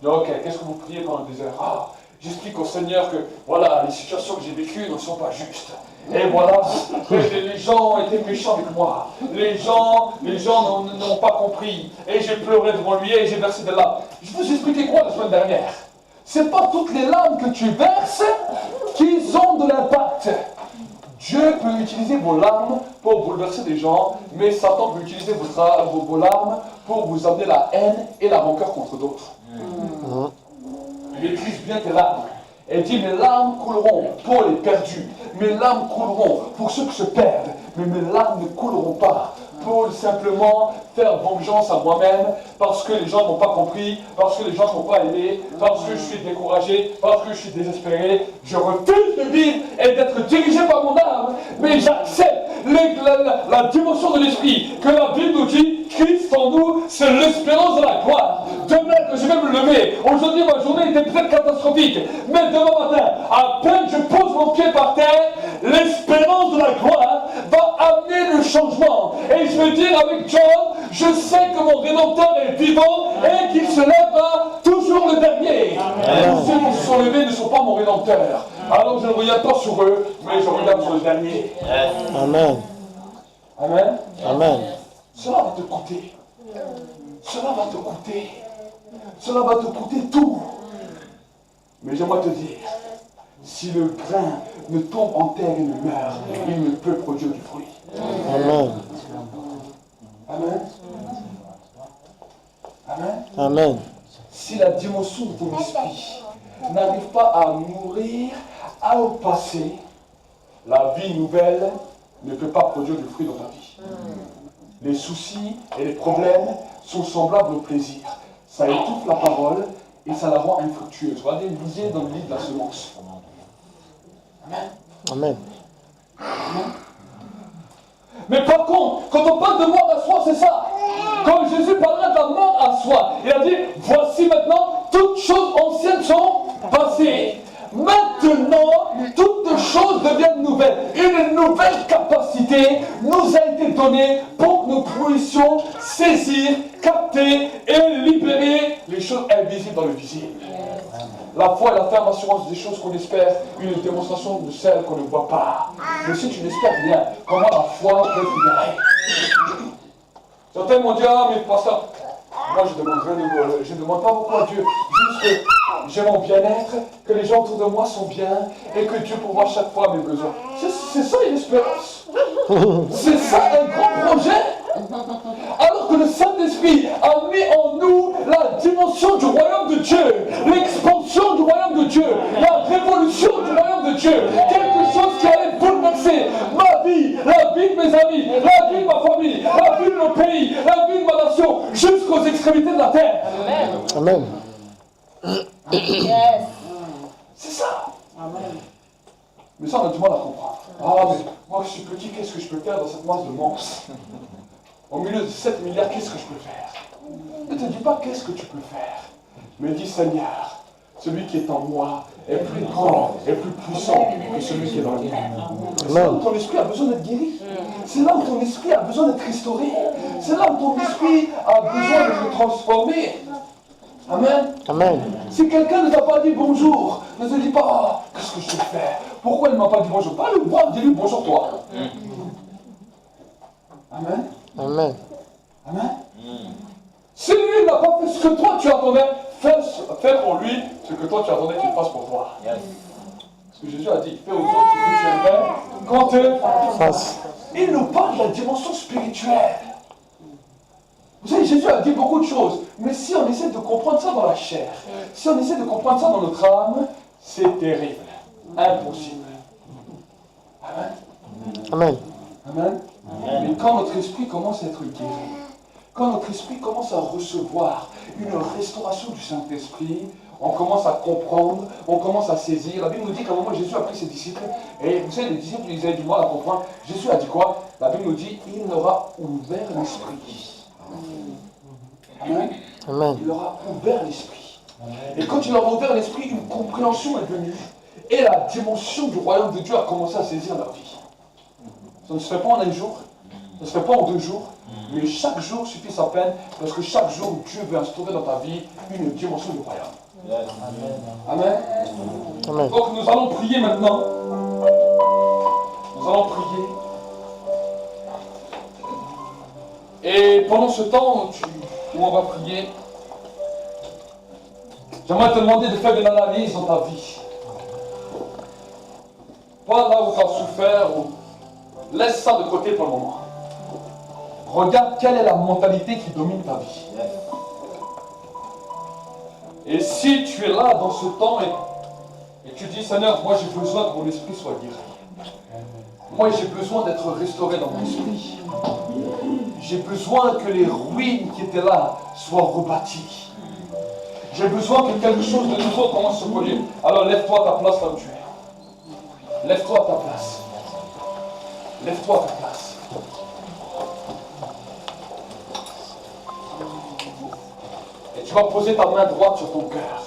Je dis, ok, qu'est-ce que vous priez pendant des heures? Ah, j'explique au Seigneur que, voilà, les situations que j'ai vécues ne sont pas justes. Et voilà, les gens étaient méchants avec moi. Les gens n'ont pas compris. Et j'ai pleuré devant lui et j'ai versé des larmes. Je vous ai expliqué quoi la semaine dernière? C'est pas toutes les larmes que tu verses qui ont de l'impact. Dieu peut utiliser vos larmes pour bouleverser des gens, mais Satan peut utiliser vos larmes pour vous amener la haine et la rancœur contre d'autres. Maîtrise bien tes larmes. Elle dit, mes larmes couleront pour les perdus, mes larmes couleront pour ceux qui se perdent, mais mes larmes ne couleront pas pour simplement faire vengeance à moi-même, parce que les gens n'ont pas compris, parce que les gens n'ont pas aimé, parce que je suis découragé, parce que je suis désespéré. Je refuse de vivre et d'être dirigé par mon âme, mais j'accepte la dimension de l'esprit, que la Bible nous dit, Christ en nous, c'est l'espérance de la gloire. Demain que je vais me lever, aujourd'hui ma journée était peut-être catastrophique, mais demain matin, à peine je pose mon pied par terre, l'espérance de la gloire va amener le changement. Et je veux dire avec John, je sais que mon Rédempteur est vivant et qu'il se lèvera toujours le dernier. Et ceux qui se sont levés ne sont pas mon Rédempteur. Alors je ne regarde pas sur eux, mais je regarde sur le dernier. Amen. Amen. Amen. Cela va te coûter. Cela va te coûter. Cela va te coûter tout. Mais j'aimerais te dire, si le grain ne tombe en terre et ne meurt, il ne peut produire du fruit. Amen. Amen. Amen. Amen. Si la dimension de ton esprit n'arrive pas à mourir au passé, la vie nouvelle ne peut pas produire du fruit dans ta vie. Les soucis et les problèmes sont semblables au plaisir. Ça étouffe la parole et ça la rend infructueuse. Regardez, lisez dans le livre de la semence. Amen. Amen. Amen. Mais par contre, quand on parle de mort à soi, c'est ça. Quand Jésus parlait de la mort à soi, il a dit, voici maintenant, toutes choses anciennes sont passées. Maintenant, toutes choses deviennent nouvelles. Une nouvelle capacité capacité nous a été donnée pour que nous puissions saisir, capter et libérer les choses invisibles dans le visible. La foi est la ferme assurance des choses qu'on espère, une démonstration de celles qu'on ne voit pas. Mais si tu n'espères rien, comment la foi peut te libérer? Certains m'ont dit, ah mais pasteur, moi je demande rien, je ne demande pas beaucoup à Dieu, juste que j'ai mon bien-être, que les gens autour de moi sont bien, et que Dieu pourvoit chaque fois mes besoins. C'est ça une espérance. C'est ça un grand projet. Alors que le Saint-Esprit a mis en nous la dimension du royaume de Dieu, l'expansion du royaume de Dieu, la révolution du royaume de Dieu, quelque chose qui allait bouleverser ma vie, la vie de mes amis, la vie de ma famille, la vie de nos pays, la vie de ma nation, jusqu'aux extrémités de la terre. Amen. Yes. C'est ça. Amen. Mais ça, on a du mal à comprendre. Ah, mais moi je suis petit, qu'est-ce que je peux faire dans cette masse de monstres? Au milieu de 7 milliards, qu'est-ce que je peux faire? Ne te dis pas qu'est-ce que tu peux faire, mais dis Seigneur, celui qui est en moi est plus grand et plus puissant que celui qui est dans le monde. C'est là où ton esprit a besoin d'être guéri. C'est là où ton esprit a besoin d'être restauré. C'est là où ton esprit a besoin d'être transformé. Amen. Amen. Si quelqu'un ne t'a pas dit bonjour, ne te dis pas, ah, qu'est-ce que je peux faire? Pourquoi il ne m'a pas dit bonjour? Pas le voir, dis-lui bonjour toi. Amen. Amen. Amen. Si lui n'a pas fait ce que toi tu attendais, fais pour lui ce que toi tu attendais qu'il fasse pour toi. Parce que Jésus a dit, fais aux autres ce que tu aimerais quand tu Face. Il nous parle de la dimension spirituelle. Vous savez, Jésus a dit beaucoup de choses, mais si on essaie de comprendre ça dans la chair, si on essaie de comprendre ça dans notre âme, c'est terrible, impossible. Amen. Amen. Amen. Mais quand notre esprit commence à être guéri, quand notre esprit commence à recevoir une restauration du Saint-Esprit, on commence à comprendre, on commence à saisir. La Bible nous dit qu'à un moment Jésus a pris ses disciples, et vous savez, les disciples ils avaient du mal à comprendre. Jésus a dit quoi? La Bible nous dit, il leur a ouvert l'esprit. Amen. Amen. Il leur a ouvert l'esprit. Et quand il leur a ouvert l'esprit, une compréhension est venue. Et la dimension du royaume de Dieu a commencé à saisir leur vie. Ça ne se fait pas en un jour, ça ne se fait pas en 2 jours, mais chaque jour suffit sa peine, parce que chaque jour Dieu veut instaurer dans ta vie une dimension du royaume. Amen. Amen. Donc nous allons prier maintenant. Nous allons prier. Et pendant ce temps où on va prier, j'aimerais te demander de faire une analyse dans ta vie. Pas là où tu as souffert, laisse ça de côté pour le moment. Regarde quelle est la mentalité qui domine ta vie. Et si tu es là dans ce temps et tu dis, Seigneur, moi j'ai besoin que mon esprit soit guéri. Moi j'ai besoin d'être restauré dans mon esprit. J'ai besoin que les ruines qui étaient là soient rebâties. J'ai besoin que quelque chose de nouveau commence à se produire. Alors lève-toi à ta place là où tu es. Lève-toi à ta place. Lève-toi à ta place. Et tu vas poser ta main droite sur ton cœur,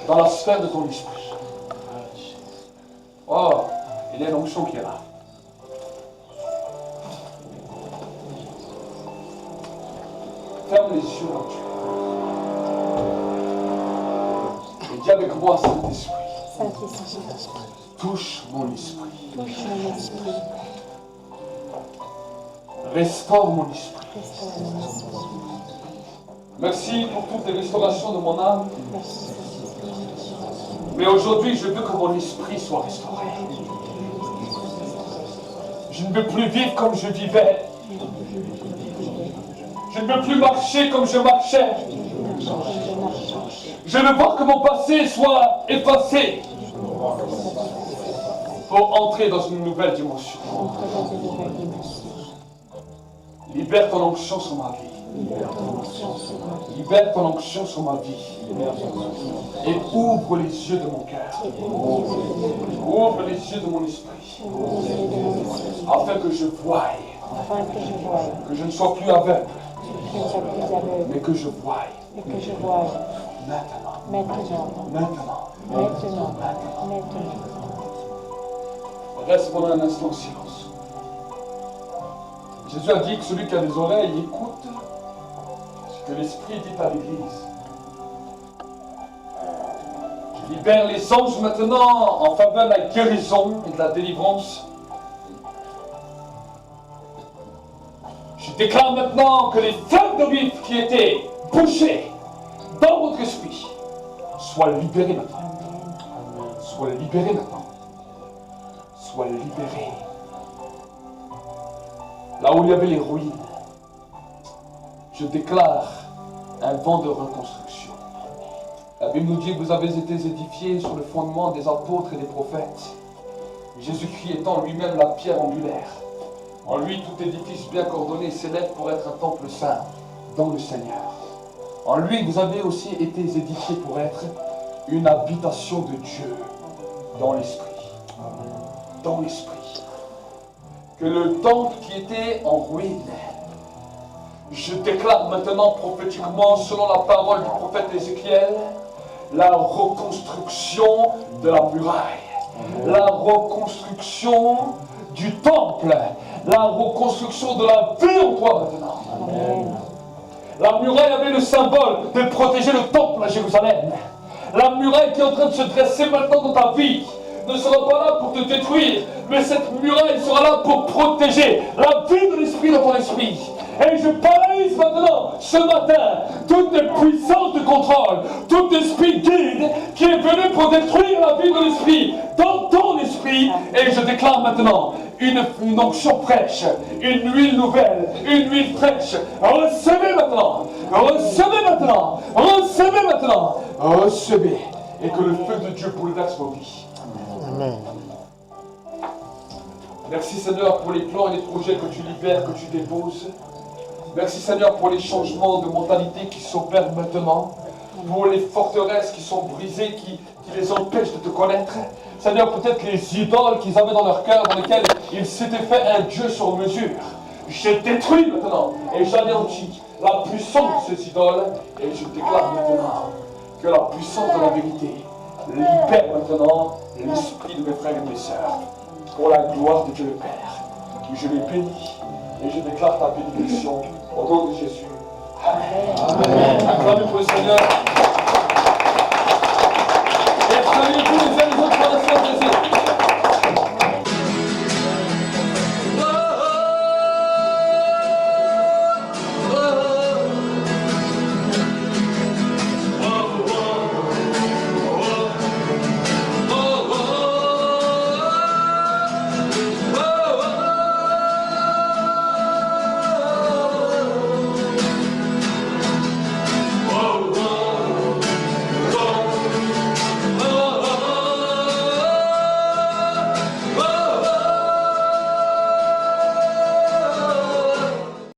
dans la sphère de ton esprit. Oh, il y a une onction qui est là. Ferme les yeux là où tu es. Et dis avec moi, Saint-Esprit. Saint-Esprit, Touche mon esprit. touche mon esprit, Restaure mon esprit. restaure mon esprit. Merci pour toutes les restaurations de mon âme. Merci Saint-Esprit. Mais aujourd'hui, je veux que mon esprit soit restauré. Je ne veux plus vivre comme je vivais. Je ne veux plus marcher comme je marchais. Je veux voir que mon passé soit effacé pour entrer dans une nouvelle dimension. Libère ton onction sur ma vie. Libère ton onction sur ma vie. Et ouvre les yeux de mon cœur. Ouvre les yeux de mon esprit. Afin que je voie. Afin que je voie, Que je ne sois plus aveugle. que je ne sois plus aveugle, Mais que je voie. mais que je voie Maintenant. maintenant, Maintenant. maintenant, maintenant. Reste pendant un instant en silence. Jésus a dit que celui qui a des oreilles écoute ce que l'Esprit dit à l'Église. Je libère les anges maintenant en faveur de la guérison et de la délivrance. Je déclare maintenant que les flammes de vif qui étaient bouchées dans votre esprit soient libérées maintenant. Soient libérées maintenant. Soient libérées. Là où il y avait les ruines, je déclare un vent de reconstruction. La Bible nous dit que vous avez été édifiés sur le fondement des apôtres et des prophètes. Jésus-Christ étant lui-même la pierre angulaire. En lui, tout édifice bien coordonné s'élève pour être un temple saint dans le Seigneur. En lui, vous avez aussi été édifiés pour être une habitation de Dieu dans l'Esprit. Dans l'Esprit. Que le temple qui était en ruine, je déclare maintenant prophétiquement, selon la parole du prophète Ézéchiel, la reconstruction de la muraille, la reconstruction du temple, la reconstruction de la vie en toi maintenant. Amen. La muraille avait le symbole de protéger le temple à Jérusalem. La muraille qui est en train de se dresser maintenant dans ta vie ne sera pas là pour te détruire, mais cette muraille sera là pour protéger la vie de l'esprit dans ton esprit. Et je paralyse maintenant, ce matin, toutes les puissances de contrôle, tout esprit guide qui est venu pour détruire la vie de l'esprit dans ton esprit. Et je déclare maintenant une onction fraîche, une huile nouvelle, une huile fraîche. Recevez maintenant, recevez maintenant, recevez maintenant, recevez. Et que le feu de Dieu bouleverse vos vies. Amen. Merci Seigneur pour les plans et les projets que tu libères, que tu déposes. Merci Seigneur pour les changements de mentalité qui s'opèrent maintenant. Pour les forteresses qui sont brisées, qui les empêchent de te connaître. Seigneur, peut-être les idoles qu'ils avaient dans leur cœur, dans lesquelles ils s'étaient fait un Dieu sur mesure. Je détruis maintenant et j'anéantis la puissance de ces idoles. Et je déclare maintenant que la puissance de la vérité libère maintenant l'esprit de mes frères et mes sœurs. Pour la gloire de Dieu le Père. Je les bénis et je déclare ta bénédiction au nom de Jésus. Amen. Acclamez pour le Seigneur.